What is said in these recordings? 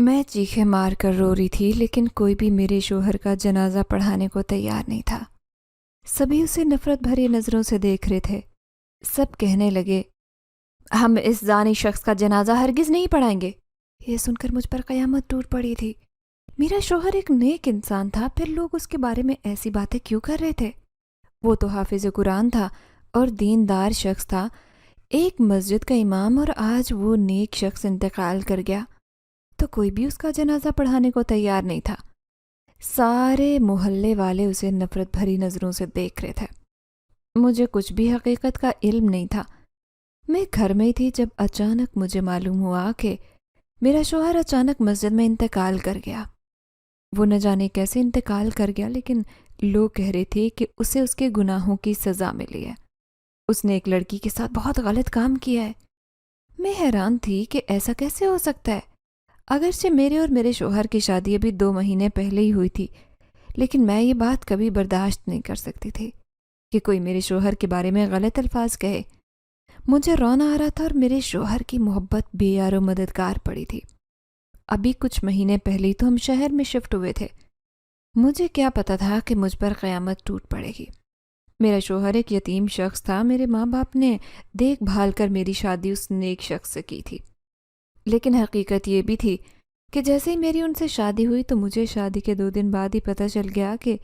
میں چیخیں مار کر رو رہی تھی، لیکن کوئی بھی میرے شوہر کا جنازہ پڑھانے کو تیار نہیں تھا۔ سبھی اسے نفرت بھری نظروں سے دیکھ رہے تھے۔ سب کہنے لگے، ہم اس زانی شخص کا جنازہ ہرگز نہیں پڑھائیں گے۔ یہ سن کر مجھ پر قیامت ٹوٹ پڑی تھی۔ میرا شوہر ایک نیک انسان تھا، پھر لوگ اس کے بارے میں ایسی باتیں کیوں کر رہے تھے؟ وہ تو حافظ قرآن تھا اور دیندار شخص تھا، ایک مسجد کا امام، اور آج وہ نیک شخص انتقال کر گیا تو کوئی بھی اس کا جنازہ پڑھانے کو تیار نہیں تھا۔ سارے محلے والے اسے نفرت بھری نظروں سے دیکھ رہے تھے۔ مجھے کچھ بھی حقیقت کا علم نہیں تھا۔ میں گھر میں ہی تھی جب اچانک مجھے معلوم ہوا کہ میرا شوہر اچانک مسجد میں انتقال کر گیا۔ وہ نہ جانے کیسے انتقال کر گیا، لیکن لوگ کہہ رہے تھے کہ اسے اس کے گناہوں کی سزا ملی ہے۔ اس نے ایک لڑکی کے ساتھ بہت غلط کام کیا ہے۔ میں حیران تھی کہ ایسا کیسے ہو سکتا ہے۔ اگرچہ میرے اور میرے شوہر کی شادی ابھی 2 مہینے پہلے ہی ہوئی تھی، لیکن میں یہ بات کبھی برداشت نہیں کر سکتی تھی کہ کوئی میرے شوہر کے بارے میں غلط الفاظ کہے۔ مجھے رونا آ رہا تھا اور میرے شوہر کی محبت بے یار و مددگار پڑی تھی۔ ابھی کچھ مہینے پہلے ہی تو ہم شہر میں شفٹ ہوئے تھے۔ مجھے کیا پتا تھا کہ مجھ پر قیامت ٹوٹ پڑے گی۔ میرا شوہر ایک یتیم شخص تھا، میرے ماں باپ نے دیکھ بھال کر میری شادی اس نیک شخص سے کی تھی، لیکن حقیقت یہ بھی تھی کہ جیسے ہی میری ان سے شادی ہوئی تو مجھے شادی کے 2 دن بعد ہی پتہ چل گیا کہ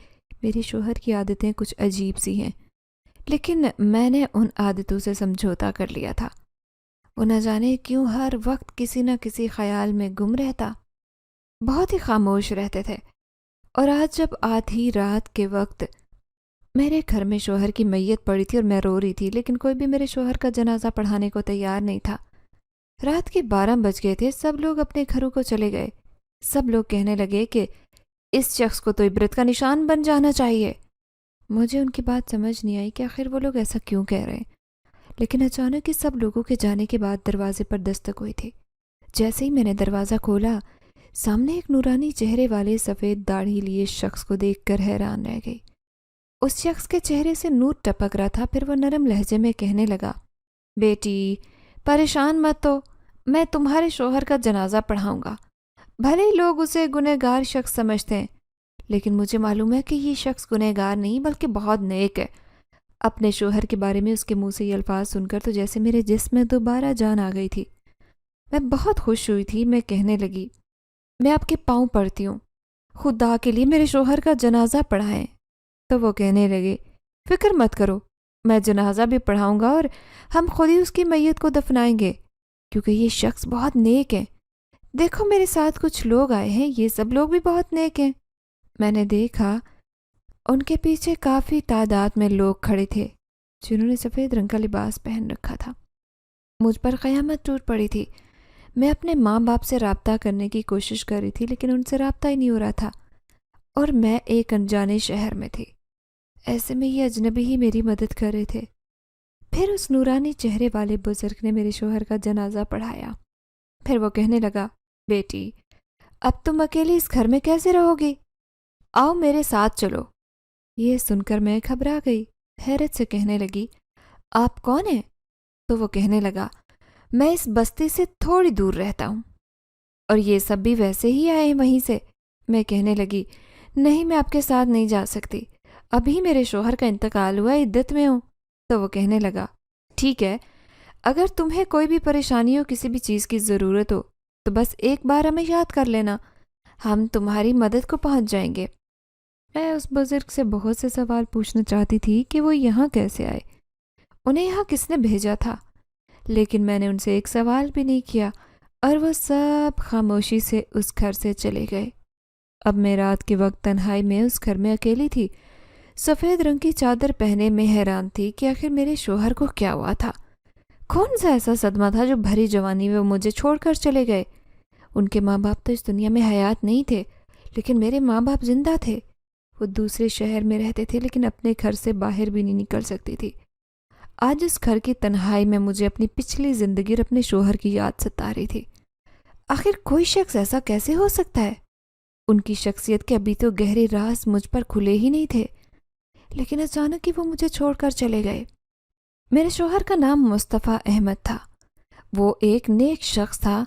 میرے شوہر کی عادتیں کچھ عجیب سی ہیں، لیکن میں نے ان عادتوں سے سمجھوتا کر لیا تھا۔ وہ نہ جانے کیوں ہر وقت کسی نہ کسی خیال میں گم رہتا، بہت ہی خاموش رہتے تھے۔ اور آج جب آدھی رات کے وقت میرے گھر میں شوہر کی میت پڑی تھی اور میں رو رہی تھی، لیکن کوئی بھی میرے شوہر کا جنازہ پڑھانے کو تیار نہیں تھا۔ رات کے 12 بج گئے تھے، سب لوگ اپنے گھروں کو چلے گئے۔ سب لوگ کہنے لگے کہ اس شخص کو تو عبرت کا نشان بن جانا چاہیے۔ مجھے ان کی بات سمجھ نہیں آئی کہ آخر وہ لوگ ایسا کیوں کہہ رہے ہیں، لیکن اچانک ہی سب لوگوں کے جانے کے بعد دروازے پر دستک ہوئی تھی۔ جیسے ہی میں نے دروازہ کھولا، سامنے ایک نورانی چہرے والے سفید داڑھی لیے شخص کو دیکھ کر حیران رہ گئی۔ اس شخص کے چہرے سے نور ٹپک رہا تھا، پھر وہ نرم لہجے میں کہنے لگا، بیٹی پریشان مت ہو، میں تمہارے شوہر کا جنازہ پڑھاؤں گا۔ بھلے ہی لوگ اسے گنہگار شخص سمجھتے ہیں، لیکن مجھے معلوم ہے کہ یہ شخص گنہگار نہیں بلکہ بہت نیک ہے۔ اپنے شوہر کے بارے میں اس کے منہ سے یہ الفاظ سن کر تو جیسے میرے جسم میں دوبارہ جان آ گئی تھی۔ میں بہت خوش ہوئی تھی۔ میں کہنے لگی، میں آپ کے پاؤں پڑتی ہوں، خدا کے لیے میرے شوہر کا جنازہ پڑھائیں۔ تو وہ کہنے لگے، فکر مت کرو، میں جنازہ بھی پڑھاؤں گا اور ہم خود ہی اس کی میت کو دفنائیں گے، کیونکہ یہ شخص بہت نیک ہے۔ دیکھو میرے ساتھ کچھ لوگ آئے ہیں، یہ سب لوگ بھی بہت نیک ہیں۔ میں نے دیکھا ان کے پیچھے کافی تعداد میں لوگ کھڑے تھے جنہوں نے سفید رنگ کا لباس پہن رکھا تھا۔ مجھ پر قیامت ٹوٹ پڑی تھی۔ میں اپنے ماں باپ سے رابطہ کرنے کی کوشش کر رہی تھی، لیکن ان سے رابطہ ہی نہیں ہو رہا تھا، اور میں ایک انجانے شہر میں تھی۔ ایسے میں یہ اجنبی ہی میری مدد کر رہے تھے۔ پھر اس نورانی چہرے والے بزرگ نے میرے شوہر کا جنازہ پڑھایا۔ پھر وہ کہنے لگا، بیٹی اب تم اکیلی اس گھر میں کیسے رہو گی؟ آؤ میرے ساتھ چلو۔ یہ سن کر میں گھبرا گئی، حیرت سے کہنے لگی، آپ کون ہیں؟ تو وہ کہنے لگا، میں اس بستی سے تھوڑی دور رہتا ہوں، اور یہ سب بھی ویسے ہی آئے ہیں وہیں سے۔ میں کہنے لگی، نہیں میں آپ کے ساتھ نہیں جا سکتی، ابھی میرے شوہر کا انتقال ہوا، عدت میں ہوں۔ تو وہ کہنے لگا، ٹھیک ہے، اگر تمہیں کوئی بھی پریشانی ہو، کسی بھی چیز کی ضرورت ہو تو بس ایک بار ہمیں یاد کر لینا، ہم تمہاری مدد کو پہنچ جائیں گے۔ میں اس بزرگ سے بہت سے سوال پوچھنا چاہتی تھی کہ وہ یہاں کیسے آئے، انہیں یہاں کس نے بھیجا تھا، لیکن میں نے ان سے ایک سوال بھی نہیں کیا، اور وہ سب خاموشی سے اس گھر سے چلے گئے۔ اب میں رات کے وقت تنہائی میں اس گھر میں اکیلی تھی، سفید رنگ کی چادر پہنے میں حیران تھی کہ آخر میرے شوہر کو کیا ہوا تھا۔ کون سا ایسا صدمہ تھا جو بھری جوانی میں وہ مجھے چھوڑ کر چلے گئے؟ ان کے ماں باپ تو اس دنیا میں حیات نہیں تھے، لیکن میرے ماں باپ زندہ تھے۔ وہ دوسرے شہر میں رہتے تھے، لیکن اپنے گھر سے باہر بھی نہیں نکل سکتی تھی۔ آج اس گھر کی تنہائی میں مجھے اپنی پچھلی زندگی اور اپنے شوہر کی یاد ستا رہی تھی۔ آخر کوئی شخص ایسا کیسے ہو سکتا ہے؟ ان کی شخصیت کے ابھی تو گہرے راز مجھ پر کھلے ہی نہیں تھے، لیکن اچانک ہی وہ مجھے چھوڑ کر چلے گئے۔ میرے شوہر کا نام مصطفیٰ احمد تھا، وہ ایک نیک شخص تھا۔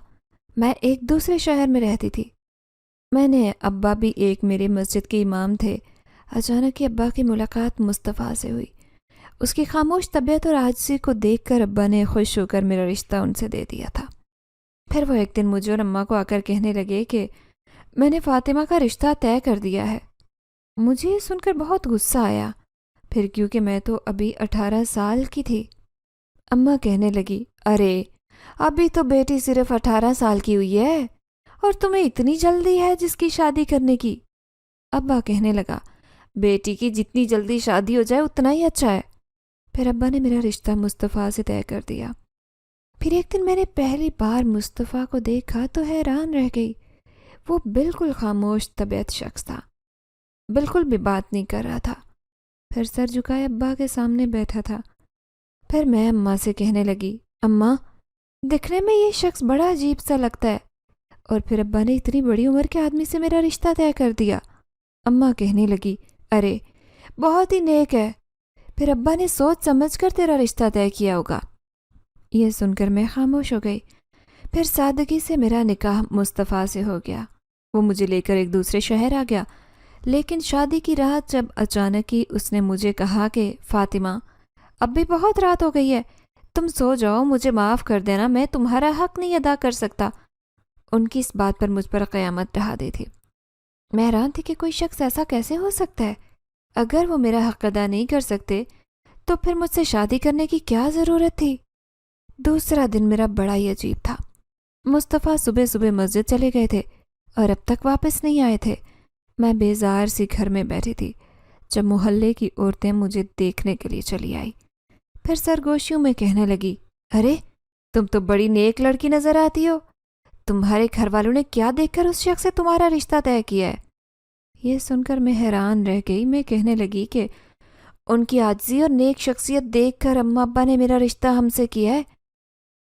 میں ایک دوسرے شہر میں رہتی تھی۔ میں نے ابا بھی ایک میرے مسجد کے امام تھے۔ اچانک ہی ابا کی ملاقات مصطفیٰ سے ہوئی۔ اس کی خاموش طبیعت اور عاجزی کو دیکھ کر ابا نے خوش ہو کر میرا رشتہ ان سے دے دیا تھا۔ پھر وہ ایک دن مجھے اور اماں کو آ کر کہنے لگے کہ میں نے فاطمہ کا رشتہ طے کر دیا ہے۔ مجھے یہ سن کر بہت غصہ آیا، پھر کیونکہ میں تو ابھی 18 سال کی تھی۔ اماں کہنے لگی، ارے ابھی تو بیٹی صرف 18 سال کی ہوئی ہے اور تمہیں اتنی جلدی ہے جس کی شادی کرنے کی۔ ابا کہنے لگا، بیٹی کی جتنی جلدی شادی ہو جائے اتنا ہی اچھا ہے۔ پھر ابا نے میرا رشتہ مصطفیٰ سے طے کر دیا۔ پھر ایک دن میں نے پہلی بار مصطفیٰ کو دیکھا تو حیران رہ گئی۔ وہ بالکل خاموش طبیعت شخص تھا، بالکل بھی بات نہیں کر رہا تھا، پھر سر جھکائے ابا کے سامنے بیٹھا تھا۔ پھر میں اماں سے کہنے لگی، اماں دکھنے میں یہ شخص بڑا عجیب سا لگتا ہے، اور پھر ابا نے اتنی بڑی عمر کے آدمی سے میرا رشتہ طے کر دیا۔ اماں کہنے لگی، ارے بہت ہی نیک ہے، پھر ابا نے سوچ سمجھ کر تیرا رشتہ طے کیا ہوگا۔ یہ سن کر میں خاموش ہو گئی۔ پھر سادگی سے میرا نکاح مصطفیٰ سے ہو گیا۔ وہ مجھے لے کر ایک دوسرے شہر آ گیا، لیکن شادی کی رات جب اچانک ہی اس نے مجھے کہا کہ فاطمہ اب بھی بہت رات ہو گئی ہے، تم سو جاؤ، مجھے معاف کر دینا، میں تمہارا حق نہیں ادا کر سکتا۔ ان کی اس بات پر مجھ پر قیامت ڈھا دی تھی۔ میں حیران تھی کہ کوئی شخص ایسا کیسے ہو سکتا ہے؟ اگر وہ میرا حق ادا نہیں کر سکتے تو پھر مجھ سے شادی کرنے کی کیا ضرورت تھی؟ دوسرا دن میرا بڑا ہی عجیب تھا۔ مصطفیٰ صبح صبح مسجد چلے گئے تھے اور اب تک واپس نہیں آئے تھے۔ میں بیزار سی گھر میں بیٹھی تھی جب محلے کی عورتیں مجھے دیکھنے کے لیے چلی آئی۔ پھر سرگوشیوں میں کہنے لگی، ارے تم تو بڑی نیک لڑکی نظر آتی ہو، تمہارے گھر والوں نے کیا دیکھ کر اس شخص سے تمہارا رشتہ طے کیا ہے؟ یہ سن کر میں حیران رہ گئی۔ میں کہنے لگی کہ ان کی عاجزی اور نیک شخصیت دیکھ کر اماں ابا نے میرا رشتہ ہم سے کیا ہے۔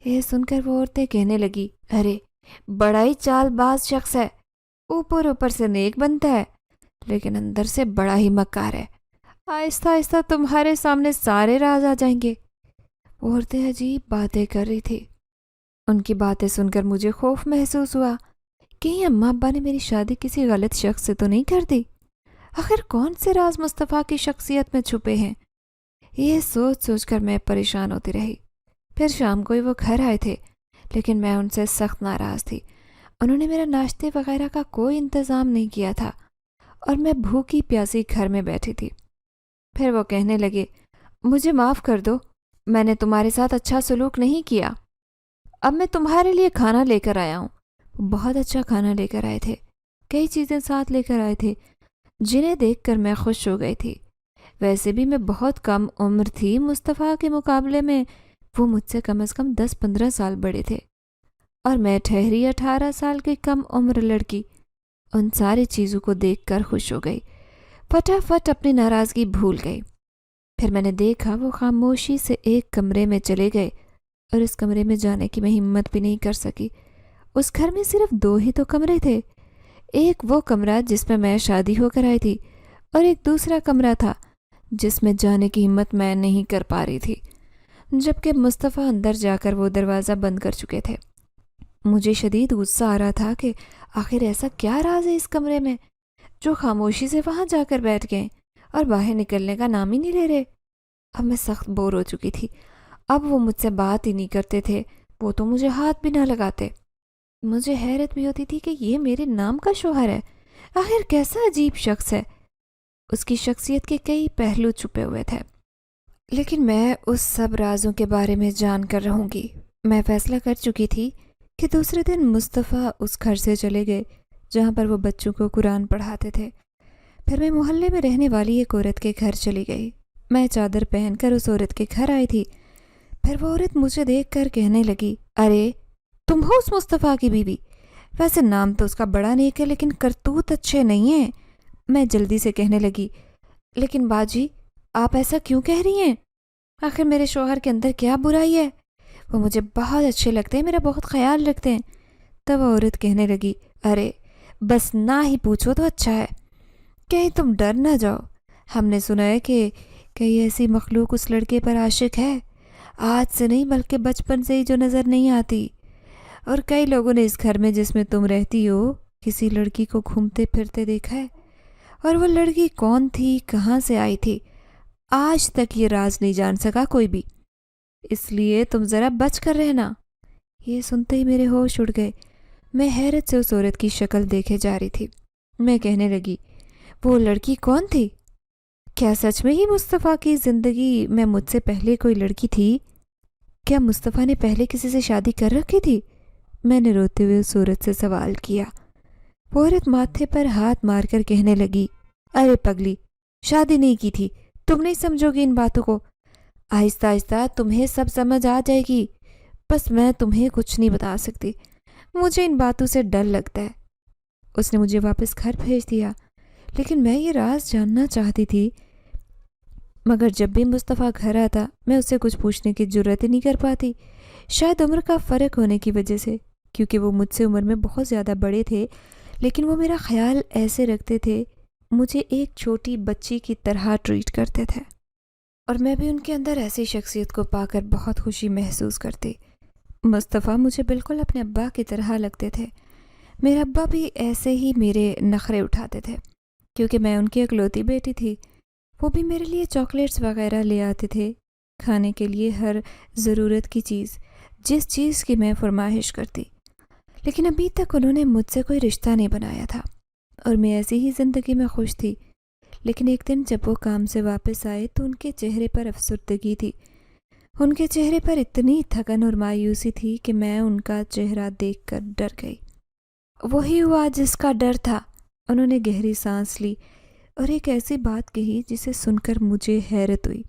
یہ سن کر وہ عورتیں کہنے لگی، ارے بڑا ہی چال باز شخص ہے، اوپر سے نیک بنتا ہے لیکن اندر سے بڑا ہی مکار ہے، آہستہ آہستہ تمہارے سامنے سارے راز آ جائیں گے۔ وہ عورتیں عجیب باتیں کر رہی تھی۔ ان کی باتیں سن کر مجھے خوف محسوس ہوا، کہیں اماں ابا نے میری شادی کسی غلط شخص سے تو نہیں کر دی؟ آخر کون سے راز مصطفیٰ کی شخصیت میں چھپے ہیں؟ یہ سوچ سوچ کر میں پریشان ہوتی رہی۔ پھر شام کو ہی وہ گھر آئے تھے، لیکن میں ان سے سخت ناراض تھی۔ انہوں نے میرا ناشتے وغیرہ کا کوئی انتظام نہیں کیا تھا اور میں بھوکی پیاسی گھر میں بیٹھی تھی۔ پھر وہ کہنے لگے، مجھے معاف کر دو، میں نے تمہارے ساتھ اچھا سلوک نہیں کیا، اب میں تمہارے لیے کھانا لے کر آیا ہوں۔ وہ بہت اچھا کھانا لے کر آئے تھے، کئی چیزیں ساتھ لے کر آئے تھے جنہیں دیکھ کر میں خوش ہو گئی تھی۔ ویسے بھی میں بہت کم عمر تھی، مصطفیٰ کے مقابلے میں وہ مجھ سے کم از کم 10-15 سال بڑے تھے، اور میں ٹھہری 18 سال کی کم عمر لڑکی ان ساری چیزوں کو دیکھ کر خوش ہو گئی، فٹافٹ اپنی ناراضگی بھول گئی۔ پھر میں نے دیکھا وہ خاموشی سے ایک کمرے میں چلے گئے، اور اس کمرے میں جانے کی میں ہمت بھی نہیں کر سکی۔ اس گھر میں صرف 2 ہی تو کمرے تھے، ایک وہ کمرہ جس میں میں شادی ہو کر آئی تھی، اور ایک دوسرا کمرہ تھا جس میں جانے کی ہمت میں نہیں کر پا رہی تھی، جبکہ مصطفیٰ اندر جا کر وہ دروازہ بند کر چکے تھے۔ مجھے شدید غصہ آ رہا تھا کہ آخر ایسا کیا راز ہے اس کمرے میں جو خاموشی سے وہاں جا کر بیٹھ گئے اور باہر نکلنے کا نام ہی نہیں لے رہے۔ اب میں سخت بور ہو چکی تھی، اب وہ مجھ سے بات ہی نہیں کرتے تھے، وہ تو مجھے ہاتھ بھی نہ لگاتے۔ مجھے حیرت بھی ہوتی تھی کہ یہ میرے نام کا شوہر ہے، آخر کیسا عجیب شخص ہے۔ اس کی شخصیت کے کئی پہلو چھپے ہوئے تھے، لیکن میں اس سب رازوں کے بارے میں جان کر رہوں گی۔ میں فیصلہ کر چکی تھی کہ دوسرے دن مصطفیٰ اس گھر سے چلے گئے جہاں پر وہ بچوں کو قرآن پڑھاتے تھے۔ پھر میں محلے میں رہنے والی ایک عورت کے گھر چلی گئی۔ میں چادر پہن کر اس عورت کے گھر آئی تھی۔ پھر وہ عورت مجھے دیکھ کر کہنے لگی، ارے تم ہو اس مصطفیٰ کی بیوی؟ ویسے نام تو اس کا بڑا نیک ہے لیکن کرتوت اچھے نہیں ہیں۔ میں جلدی سے کہنے لگی، لیکن باجی آپ ایسا کیوں کہہ رہی ہیں؟ آخر میرے شوہر کے اندر کیا برائی ہے؟ وہ مجھے بہت اچھے لگتے ہیں، میرا بہت خیال رکھتے ہیں۔ تب وہ عورت کہنے لگی، ارے بس نہ ہی پوچھو تو اچھا ہے، کہیں تم ڈر نہ جاؤ، ہم نے سنا ہے کہ کئی ایسی مخلوق اس لڑکے پر عاشق ہے، آج سے نہیں بلکہ بچپن سے ہی جو نظر نہیں آتی، اور کئی لوگوں نے اس گھر میں جس میں تم رہتی ہو کسی لڑکی کو گھومتے پھرتے دیکھا ہے، اور وہ لڑکی کون تھی، کہاں سے آئی تھی، آج تک یہ راز نہیں جان سکا کوئی بھی، اس لیے تم ذرا بچ کر رہنا۔ یہ سنتے ہی میرے ہوش اڑ گئے۔ میں حیرت سے اس عورت کی شکل دیکھے جا رہی تھی۔ میں کہنے لگی، وہ لڑکی کون تھی؟ کیا سچ میں ہی مصطفیٰ کی زندگی میں مجھ سے پہلے کوئی لڑکی تھی؟ کیا مصطفیٰ نے پہلے کسی سے شادی کر رکھی تھی؟ میں نے روتے ہوئے اس عورت سے سوال کیا۔ وہ عورت ماتھے پر ہاتھ مار کر کہنے لگی، ارے پگلی، شادی نہیں کی تھی، تم نہیں سمجھو گی ان باتوں کو، آہستہ آہستہ تمہیں سب سمجھ آ جائے گی، بس میں تمہیں کچھ نہیں بتا سکتی، مجھے ان باتوں سے ڈر لگتا ہے۔ اس نے مجھے واپس گھر بھیج دیا، لیکن میں یہ راز جاننا چاہتی تھی، مگر جب بھی مصطفیٰ گھر آتا میں اس سے کچھ پوچھنے کی جرت ہی نہیں کر پاتی، شاید عمر کا فرق ہونے کی وجہ سے، کیونکہ وہ مجھ سے عمر میں بہت زیادہ بڑے تھے، لیکن وہ میرا خیال ایسے رکھتے تھے، مجھے ایک چھوٹی بچی کی طرح ٹریٹ کرتے تھے، اور میں بھی ان کے اندر ایسی شخصیت کو پا کر بہت خوشی محسوس کرتی۔ مصطفیٰ مجھے بالکل اپنے ابا کی طرح لگتے تھے۔ میرے ابا بھی ایسے ہی میرے نخرے اٹھاتے تھے، کیونکہ میں ان کی اکلوتی بیٹی تھی۔ وہ بھی میرے لیے چاکلیٹس وغیرہ لے آتے تھے، کھانے کے لیے ہر ضرورت کی چیز، جس چیز کی میں فرمائش کرتی، لیکن ابھی تک انہوں نے مجھ سے کوئی رشتہ نہیں بنایا تھا، اور میں ایسی ہی زندگی میں خوش تھی۔ لیکن ایک دن جب وہ کام سے واپس آئے تو ان کے چہرے پر افسردگی تھی، ان کے چہرے پر اتنی تھکن اور مایوسی تھی کہ میں ان کا چہرہ دیکھ کر ڈر گئی۔ وہی ہوا جس کا ڈر تھا۔ انہوں نے گہری سانس لی اور ایک ایسی بات کہی جسے سن کر مجھے حیرت ہوئی۔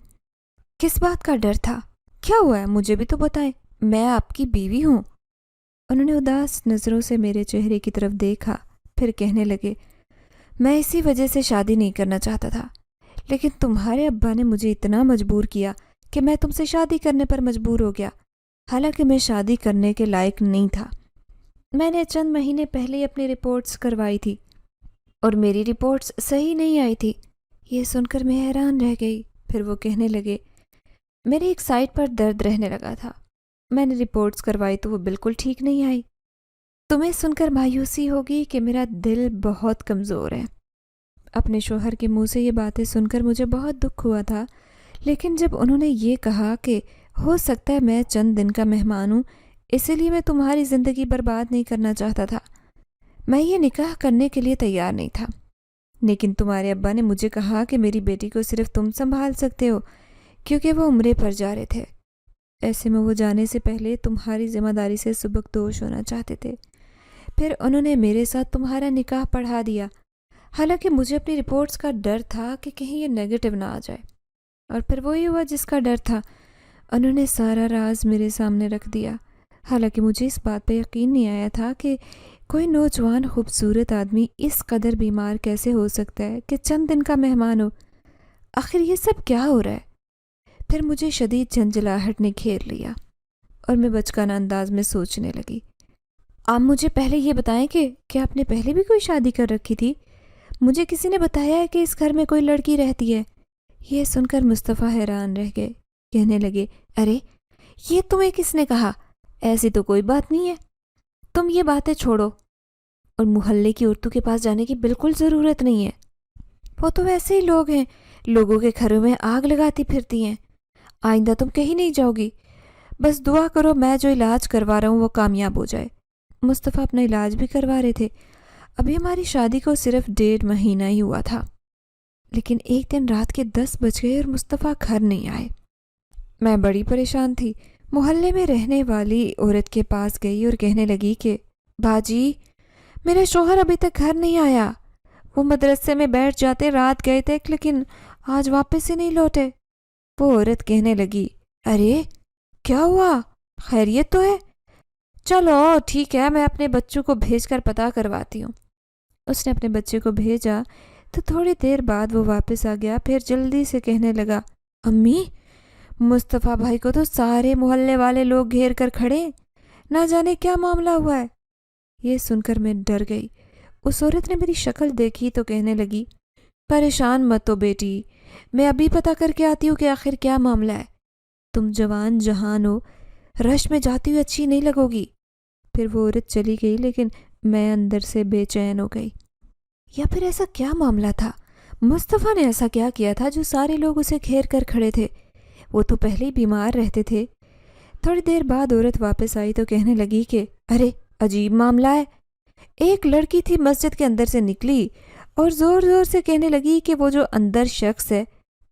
کس بات کا ڈر تھا؟ کیا ہوا ہے؟ مجھے بھی تو بتائیں، میں آپ کی بیوی ہوں۔ انہوں نے اداس نظروں سے میرے چہرے کی طرف دیکھا، پھر کہنے لگے، میں اسی وجہ سے شادی نہیں کرنا چاہتا تھا، لیکن تمہارے ابا نے مجھے اتنا مجبور کیا کہ میں تم سے شادی کرنے پر مجبور ہو گیا، حالانکہ میں شادی کرنے کے لائق نہیں تھا۔ میں نے چند مہینے پہلے اپنی رپورٹس کروائی تھی اور میری رپورٹس صحیح نہیں آئی تھی۔ یہ سن کر میں حیران رہ گئی۔ پھر وہ کہنے لگے، میری ایک سائٹ پر درد رہنے لگا تھا، میں نے رپورٹس کروائی تو وہ بالکل ٹھیک نہیں آئی۔ تمہیں سن کر مایوسی ہوگی کہ میرا دل بہت کمزور ہے۔ اپنے شوہر کے منہ سے یہ باتیں سن کر مجھے بہت دکھ ہوا تھا، لیکن جب انہوں نے یہ کہا کہ ہو سکتا ہے میں چند دن کا مہمان ہوں، اسی لیے میں تمہاری زندگی برباد نہیں کرنا چاہتا تھا، میں یہ نکاح کرنے کے لیے تیار نہیں تھا، لیکن تمہارے ابا نے مجھے کہا کہ میری بیٹی کو صرف تم سنبھال سکتے ہو، کیونکہ وہ عمرے پر جا رہے تھے۔ ایسے میں وہ جانے سے پہلے تمہاری ذمہ داری سے سبکدوش ہونا چاہتے تھے۔ پھر انہوں نے میرے ساتھ تمہارا نکاح پڑھا دیا، حالانکہ مجھے اپنی رپورٹس کا ڈر تھا کہ کہیں یہ نیگیٹو نہ آ جائے، اور پھر وہی ہوا جس کا ڈر تھا۔ انہوں نے سارا راز میرے سامنے رکھ دیا، حالانکہ مجھے اس بات پہ یقین نہیں آیا تھا کہ کوئی نوجوان خوبصورت آدمی اس قدر بیمار کیسے ہو سکتا ہے کہ چند دن کا مہمان ہو۔ آخر یہ سب کیا ہو رہا ہے؟ پھر مجھے شدید جھنجھلاہٹ نے گھیر لیا اور میں بچکانہ انداز میں سوچنے لگی، آپ مجھے پہلے یہ بتائیں کہ کیا آپ نے پہلے بھی کوئی شادی کر رکھی تھی؟ مجھے کسی نے بتایا ہے کہ اس گھر میں کوئی لڑکی رہتی ہے۔ یہ سن کر مصطفیٰ حیران رہ گئے، کہنے لگے، ارے یہ تمہیں کس نے کہا؟ ایسی تو کوئی بات نہیں ہے، تم یہ باتیں چھوڑو اور محلے کی عورتوں کے پاس جانے کی بالکل ضرورت نہیں ہے، وہ تو ویسے ہی لوگ ہیں، لوگوں کے گھروں میں آگ لگاتی پھرتی ہیں، آئندہ تم کہیں نہیں جاؤ گی، بس دعا کرو میں جو علاج کروا رہا ہوں وہ کامیاب ہو جائے۔ مصطفیٰ اپنا علاج بھی کروا رہے تھے، ابھی ہماری شادی کو صرف 1.5 مہینہ ہی ہوا تھا، لیکن ایک دن رات کے 10 بج گئے اور مصطفیٰ گھر نہیں آئے۔ میں بڑی پریشان تھی، محلے میں رہنے والی عورت کے پاس گئی اور کہنے لگی کہ باجی، میرے شوہر ابھی تک گھر نہیں آیا، وہ مدرسے میں بیٹھ جاتے، رات گئے تھے لیکن آج واپس ہی نہیں لوٹے۔ وہ عورت کہنے لگی، ارے کیا ہوا، خیریت تو ہے؟ چلو ٹھیک ہے، میں اپنے بچوں کو بھیج کر پتہ کرواتی ہوں۔ اس نے اپنے بچے کو بھیجا تو تھوڑی دیر بعد وہ واپس آ گیا، پھر جلدی سے کہنے لگا، امی، مصطفیٰ بھائی کو تو سارے محلے والے لوگ گھیر کر کھڑے، نہ جانے کیا معاملہ ہوا ہے۔ یہ سن کر میں ڈر گئی۔ اس عورت نے میری شکل دیکھی تو کہنے لگی، پریشان مت ہو بیٹی، میں ابھی پتہ کر کے آتی ہوں کہ آخر کیا معاملہ ہے، تم جوان جہان ہو، رش میں جاتی ہوئی اچھی نہیں لگو گی۔ پھر وہ عورت چلی گئی، لیکن میں اندر سے بے چین ہو گئی۔ یا پھر ایسا کیا معاملہ تھا؟ مصطفیٰ نے ایسا کیا کیا تھا جو سارے لوگ اسے گھیر کر کھڑے تھے؟ وہ تو پہلے ہی بیمار رہتے تھے۔ تھوڑی دیر بعد عورت واپس آئی تو کہنے لگی کہ ارے عجیب معاملہ ہے۔ ایک لڑکی تھی مسجد کے اندر سے نکلی اور زور زور سے کہنے لگی کہ وہ جو اندر شخص ہے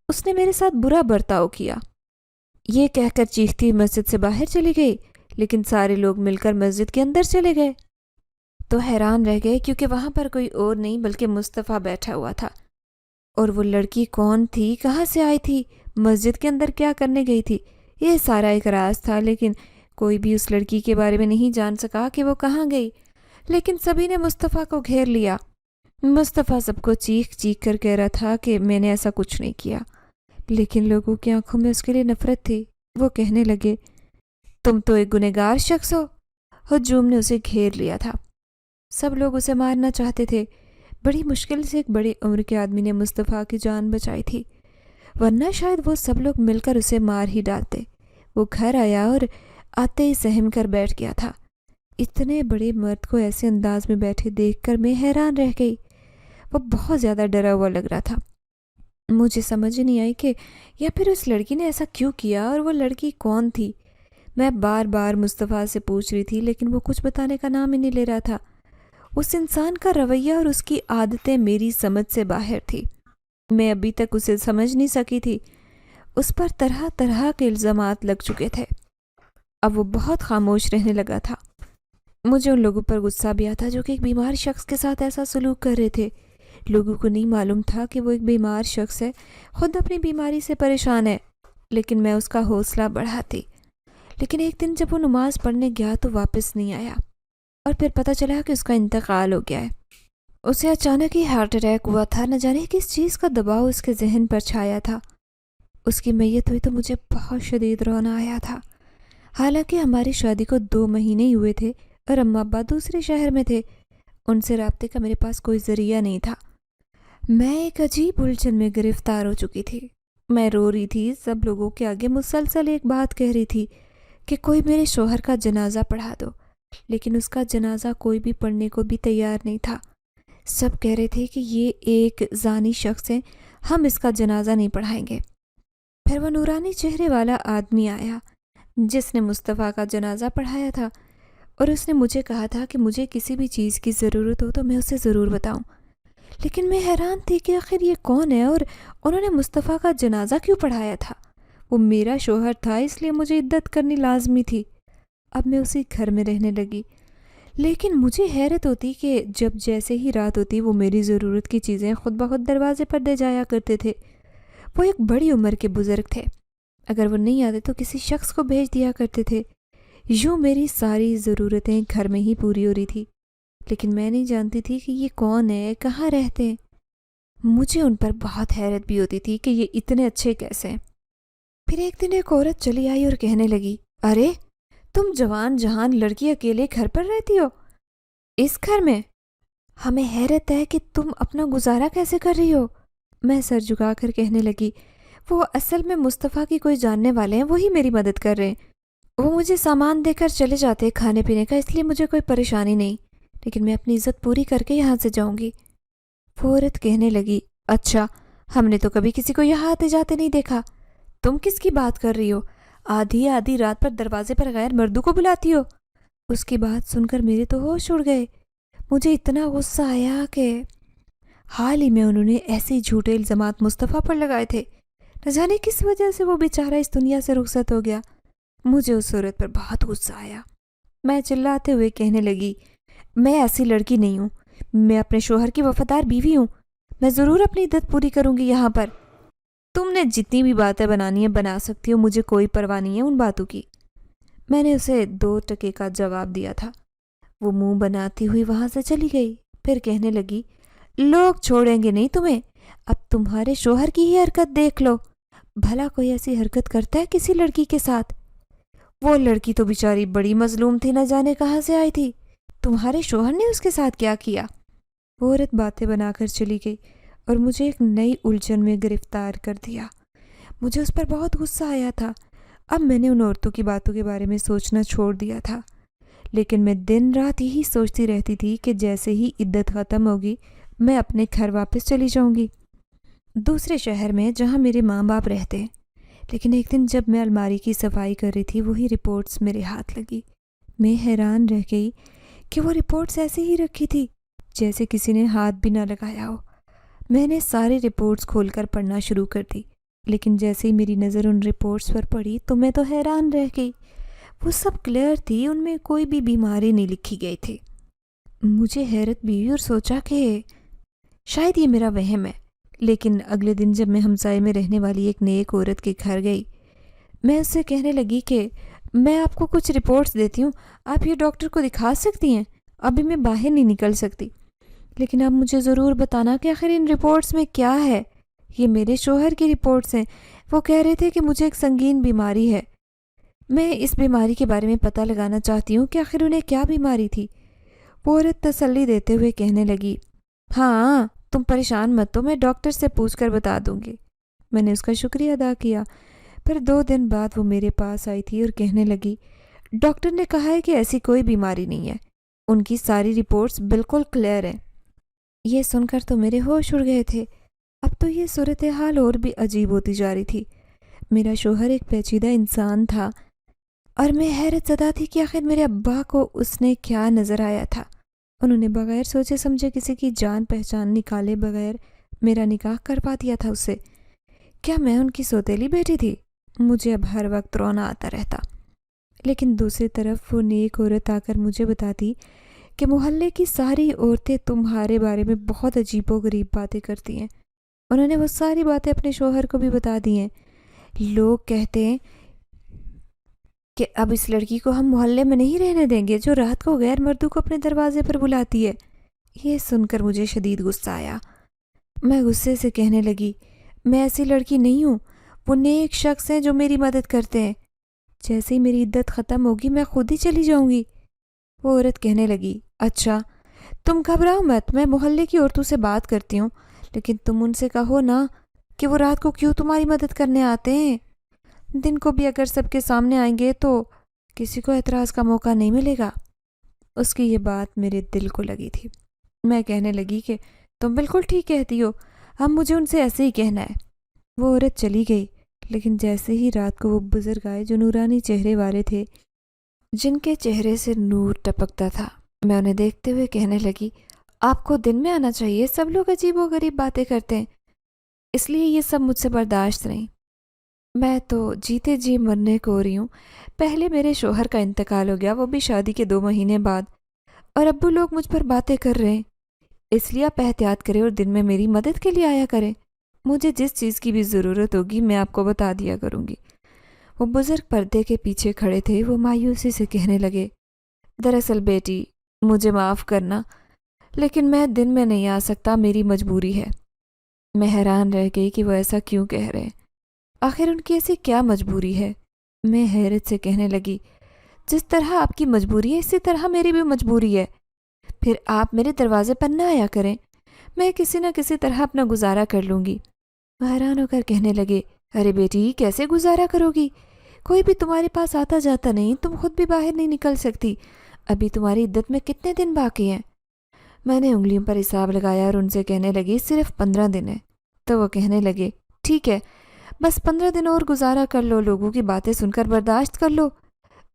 اس نے میرے ساتھ برا برتاؤ کیا۔ یہ کہہ کر چیختی مسجد سے باہر چلی گئی، لیکن سارے لوگ مل کر مسجد کے اندر چلے گئے تو حیران رہ گئے، کیونکہ وہاں پر کوئی اور نہیں بلکہ مصطفیٰ بیٹھا ہوا تھا۔ اور وہ لڑکی کون تھی، کہاں سے آئی تھی، مسجد کے اندر کیا کرنے گئی تھی، یہ سارا ایک راز تھا، لیکن کوئی بھی اس لڑکی کے بارے میں نہیں جان سکا کہ وہ کہاں گئی۔ لیکن سبھی نے مصطفیٰ کو گھیر لیا۔ مصطفیٰ سب کو چیخ چیخ کر کہہ رہا تھا کہ میں نے ایسا کچھ نہیں کیا، لیکن لوگوں کی آنکھوں میں اس کے لیے نفرت تھی۔ وہ کہنے لگے تم تو ایک گنہگار شخص ہو۔ ہجوم نے اسے گھیر لیا تھا، سب لوگ اسے مارنا چاہتے تھے۔ بڑی مشکل سے ایک بڑی عمر کے آدمی نے مصطفیٰ کی جان بچائی تھی، ورنہ شاید وہ سب لوگ مل کر اسے مار ہی ڈالتے۔ وہ گھر آیا اور آتے ہی سہم کر بیٹھ گیا تھا۔ اتنے بڑے مرد کو ایسے انداز میں بیٹھے دیکھ کر میں حیران رہ گئی۔ وہ بہت زیادہ ڈرا ہوا لگ رہا تھا۔ مجھے سمجھ نہیں آئی کہ یا پھر اس لڑکی نے ایسا کیوں کیا، اور وہ لڑکی کون تھی۔ میں بار بار مصطفیٰ سے پوچھ رہی تھی، لیکن وہ کچھ بتانے کا نام ہی نہیں لے رہا تھا۔ اس انسان کا رویہ اور اس کی عادتیں میری سمجھ سے باہر تھی۔ میں ابھی تک اسے سمجھ نہیں سکی تھی۔ اس پر طرح طرح کے الزامات لگ چکے تھے۔ اب وہ بہت خاموش رہنے لگا تھا۔ مجھے ان لوگوں پر غصہ بھی آتا جو کہ ایک بیمار شخص کے ساتھ ایسا سلوک کر رہے تھے۔ لوگوں کو نہیں معلوم تھا کہ وہ ایک بیمار شخص ہے، خود اپنی بیماری سے پریشان ہے، لیکن میں اس کا حوصلہ بڑھاتی۔ لیکن ایک دن جب وہ نماز پڑھنے گیا تو واپس نہیں آیا، اور پھر پتہ چلا کہ اس کا انتقال ہو گیا ہے۔ اسے اچانک ہی ہارٹ اٹیک ہوا تھا۔ نہ جانے کس چیز کا دباؤ اس کے ذہن پر چھایا تھا۔ اس کی میت ہوئی تو مجھے بہت شدید رونا آیا تھا، حالانکہ ہماری شادی کو 2 مہینے ہی ہوئے تھے اور اماں ابا دوسرے شہر میں تھے۔ ان سے رابطے کا میرے پاس کوئی ذریعہ نہیں تھا۔ میں ایک عجیب الجھن میں گرفتار ہو چکی تھی۔ میں رو رہی تھی، سب لوگوں کے آگے مسلسل ایک بات کہہ رہی تھی کہ کوئی میرے شوہر کا جنازہ پڑھا دو، لیکن اس کا جنازہ کوئی بھی پڑھنے کو بھی تیار نہیں تھا۔ سب کہہ رہے تھے کہ یہ ایک زانی شخص ہے، ہم اس کا جنازہ نہیں پڑھائیں گے۔ پھر وہ نورانی چہرے والا آدمی آیا جس نے مصطفیٰ کا جنازہ پڑھایا تھا، اور اس نے مجھے کہا تھا کہ مجھے کسی بھی چیز کی ضرورت ہو تو میں اسے ضرور بتاؤں۔ لیکن میں حیران تھی کہ آخر یہ کون ہے، اور انہوں نے مصطفیٰ کا جنازہ کیوں پڑھایا تھا۔ وہ میرا شوہر تھا، اس لیے مجھے عدت کرنی لازمی تھی۔ اب میں اسی گھر میں رہنے لگی، لیکن مجھے حیرت ہوتی کہ جب جیسے ہی رات ہوتی وہ میری ضرورت کی چیزیں خود بخود دروازے پر دے جایا کرتے تھے۔ وہ ایک بڑی عمر کے بزرگ تھے، اگر وہ نہیں آتے تو کسی شخص کو بھیج دیا کرتے تھے۔ یوں میری ساری ضرورتیں گھر میں ہی پوری ہو رہی تھی، لیکن میں نہیں جانتی تھی کہ یہ کون ہے، کہاں رہتے ہیں۔ مجھے ان پر بہت حیرت بھی ہوتی تھی کہ یہ اتنے اچھے کیسے ہیں۔ پھر ایک دن ایک عورت چلی آئی اور کہنے لگی، ارے تم جوان جہان لڑکی اکیلے گھر پر رہتی ہو، اس گھر میں؟ ہمیں حیرت ہے کہ تم اپنا گزارا کیسے کر رہی ہو۔ میں سر جھکا کر کہنے لگی، وہ اصل میں مصطفیٰ کی کوئی جاننے والے ہیں، وہی میری مدد کر رہے ہیں۔ وہ مجھے سامان دے کر چلے جاتے کھانے پینے کا، اس لیے مجھے کوئی پریشانی نہیں، لیکن میں اپنی عزت پوری کر کے یہاں سے جاؤں گی۔ وہ عورت کہنے لگی، اچھا، ہم نے تو کبھی کسی کو یہاں آتے جاتے نہیں دیکھا، تم کس کی بات کر رہی ہو؟ آدھی آدھی رات پر دروازے پر غیر مردوں کو بلاتی ہو۔ اس کی بات سن کر میرے تو ہوش اڑ گئے۔ مجھے اتنا غصہ آیا کہ حال ہی میں انہوں نے ایسے جھوٹے الزامات مصطفیٰ پر لگائے تھے، نہ جانے کس وجہ سے وہ بیچارہ اس دنیا سے رخصت ہو گیا۔ مجھے اس عورت پر بہت غصہ آیا۔ میں چلاتے ہوئے کہنے لگی، میں ایسی لڑکی نہیں ہوں، میں اپنے شوہر کی وفادار بیوی ہوں، میں ضرور اپنی عدت پوری کروں گی یہاں پر۔ تم نے جتنی بھی باتیں بنانی ہیں بنا سکتی ہو، مجھے کوئی پرواہ نہیں ہے ان باتوں کی۔ میں نے اسے 2 ٹکے کا جواب دیا تھا۔ وہ منہ بناتی ہوئی وہاں سے چلی گئی، پھر کہنے لگی، لوگ چھوڑیں گے نہیں تمہیں، اب تمہارے شوہر کی ہی حرکت دیکھ لو، بھلا کوئی ایسی حرکت کرتا ہے کسی لڑکی کے ساتھ؟ وہ لڑکی تو بیچاری بڑی مظلوم تھی، نہ جانے کہاں سے آئی تھی، تمہارے شوہر نے اس کے ساتھ کیا کیا؟ وہ عورت باتیں بنا کر چلی گئی اور مجھے ایک نئی الجھن میں گرفتار کر دیا۔ مجھے اس پر بہت غصہ آیا تھا۔ اب میں نے ان عورتوں کی باتوں کے بارے میں سوچنا چھوڑ دیا تھا، لیکن میں دن رات یہی سوچتی رہتی تھی کہ جیسے ہی عدت ختم ہوگی میں اپنے گھر واپس چلی جاؤں گی، دوسرے شہر میں جہاں میرے ماں باپ رہتے ہیں۔ لیکن ایک دن جب میں الماری کی صفائی کر رہی تھی وہی رپورٹس میرے ہاتھ لگی۔ میں حیران رہ گئی کہ وہ رپورٹس ایسے ہی رکھی تھی جیسے کسی نے ہاتھ بھی نہ لگایا ہو۔ میں نے ساری رپورٹس کھول کر پڑھنا شروع کر دی، لیکن جیسے ہی میری نظر ان رپورٹس پر پڑی تو میں تو حیران رہ گئی۔ وہ سب کلیئر تھی، ان میں کوئی بھی بیماری نہیں لکھی گئی تھی۔ مجھے حیرت بھی ہوئی اور سوچا کہ شاید یہ میرا وہم ہے۔ لیکن اگلے دن جب میں ہمسائے میں رہنے والی ایک نیک عورت کے گھر گئی، میں اس سے کہنے لگی کہ میں آپ کو کچھ رپورٹس دیتی ہوں، آپ یہ ڈاکٹر کو دکھا سکتی ہیں، ابھی میں باہر نہیں نکل سکتی، لیکن آپ مجھے ضرور بتانا کہ آخر ان رپورٹس میں کیا ہے۔ یہ میرے شوہر کی رپورٹس ہیں، وہ کہہ رہے تھے کہ مجھے ایک سنگین بیماری ہے، میں اس بیماری کے بارے میں پتہ لگانا چاہتی ہوں کہ آخر انہیں کیا بیماری تھی۔ وہ عورت تسلی دیتے ہوئے کہنے لگی، ہاں تم پریشان مت ہو، میں ڈاکٹر سے پوچھ کر بتا دوں گی۔ میں نے اس کا شکریہ ادا کیا۔ پھر 2 دن بعد وہ میرے پاس آئی تھی اور کہنے لگی، ڈاکٹر نے کہا ہے کہ ایسی کوئی بیماری نہیں ہے، ان کی ساری رپورٹس بالکل کلیئر ہیں۔ یہ سن کر تو میرے ہوش اڑ گئے تھے۔ اب تو یہ صورتحال اور بھی عجیب ہوتی جا رہی تھی۔ میرا شوہر ایک پیچیدہ انسان تھا اور میں حیرت زدہ تھی کہ آخر میرے ابا کو اس نے کیا نظر آیا تھا۔ انہوں نے بغیر سوچے سمجھے کسی کی جان پہچان نکالے بغیر میرا نکاح کروا دیا تھا اس سے۔ کیا میں ان کی سوتیلی بیٹی تھی؟ مجھے اب ہر وقت رونا آتا رہتا۔ لیکن دوسری طرف وہ نیک عورت آ کر مجھے بتاتی کہ محلے کی ساری عورتیں تمہارے بارے میں بہت عجیب و غریب باتیں کرتی ہیں۔ انہوں نے وہ ساری باتیں اپنے شوہر کو بھی بتا دی ہیں۔ لوگ کہتے ہیں کہ اب اس لڑکی کو ہم محلے میں نہیں رہنے دیں گے جو رات کو غیر مردوں کو اپنے دروازے پر بلاتی ہے۔ یہ سن کر مجھے شدید غصہ آیا۔ میں غصے سے کہنے لگی، میں ایسی لڑکی نہیں ہوں، وہ نیک شخص ہیں جو میری مدد کرتے ہیں، جیسے ہی میری عدت ختم ہوگی میں خود ہی چلی جاؤں گی۔ وہ عورت کہنے لگی، اچھا تم گھبراؤ مت، میں محلے کی عورتوں سے بات کرتی ہوں، لیکن تم ان سے کہو نا کہ وہ رات کو کیوں تمہاری مدد کرنے آتے ہیں۔ دن کو بھی اگر سب کے سامنے آئیں گے تو کسی کو اعتراض کا موقع نہیں ملے گا۔ اس کی یہ بات میرے دل کو لگی تھی۔ میں کہنے لگی کہ تم بالکل ٹھیک کہتی ہو، اب مجھے ان سے ایسے ہی کہنا ہے۔ وہ عورت چلی گئی، لیکن جیسے ہی رات کو وہ بزرگ آئے جو نورانی چہرے والے تھے، جن کے چہرے سے نور ٹپکتا تھا، میں انہیں دیکھتے ہوئے کہنے لگی، آپ کو دن میں آنا چاہیے، سب لوگ عجیب و غریب باتیں کرتے ہیں، اس لیے یہ سب مجھ سے برداشت نہیں۔ میں تو جیتے جی مرنے کو ہو رہی ہوں۔ پہلے میرے شوہر کا انتقال ہو گیا، وہ بھی شادی کے 2 مہینے بعد، اور ابو لوگ مجھ پر باتیں کر رہے ہیں، اس لیے آپ احتیاط کریں اور دن میں میری مدد کے لیے آیا کریں۔ مجھے جس چیز کی بھی ضرورت ہوگی میں آپ کو بتا دیا کروں گی۔ وہ بزرگ پردے کے پیچھے کھڑے تھے، وہ مایوسی سے کہنے لگے، دراصل بیٹی مجھے معاف کرنا، لیکن میں دن میں نہیں آ سکتا، میری مجبوری ہے۔ میں حیران رہ گئی کہ وہ ایسا کیوں کہہ رہے ہیں، آخر ان کی ایسی کیا مجبوری ہے۔ میں حیرت سے کہنے لگی، جس طرح آپ کی مجبوری ہے اسی طرح میری بھی مجبوری ہے، پھر آپ میرے دروازے پر نہ آیا کریں، میں کسی نہ کسی طرح اپنا گزارا کر لوں گی۔ وہ حیران ہو کر کہنے لگے، ارے بیٹی کیسے گزارا کرو گی، کوئی بھی تمہارے پاس آتا جاتا نہیں، تم خود بھی باہر نہیں نکل سکتی، ابھی تمہاری عدت میں کتنے دن باقی ہیں؟ میں نے انگلیوں پر حساب لگایا اور ان سے کہنے لگی، صرف 15 دن ہے۔ تو وہ کہنے لگے، ٹھیک ہے، بس 15 دن اور گزارا کر لو، لوگوں کی باتیں سن کر برداشت کر لو،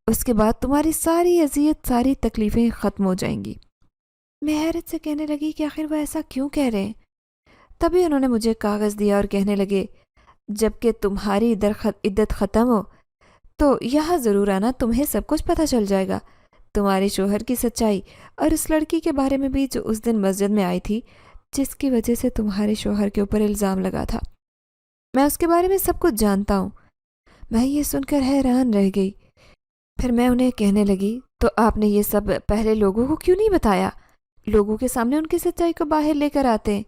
اس کے بعد تمہاری ساری اذیت، ساری تکلیفیں ختم ہو جائیں گی۔ میں حیرت سے کہنے لگی کہ آخر وہ ایسا کیوں کہہ رہے ہیں۔ تبھی انہوں نے مجھے کاغذ دیا اور کہنے لگے، جب کہ تمہاری عدت ختم ہو تو یہاں ضرور آنا، تمہیں سب کچھ پتہ چل جائے گا، تمہارے شوہر کی سچائی اور اس لڑکی کے بارے میں بھی جو اس دن مسجد میں آئی تھی، جس کی وجہ سے تمہارے شوہر کے اوپر الزام لگا تھا، میں اس کے بارے میں سب کچھ جانتا ہوں۔ میں یہ سن کر حیران رہ گئی۔ پھر میں انہیں کہنے لگی، تو آپ نے یہ سب پہلے لوگوں کو کیوں نہیں بتایا؟ لوگوں کے سامنے ان کی سچائی کو باہر لے کر آتے ہیں۔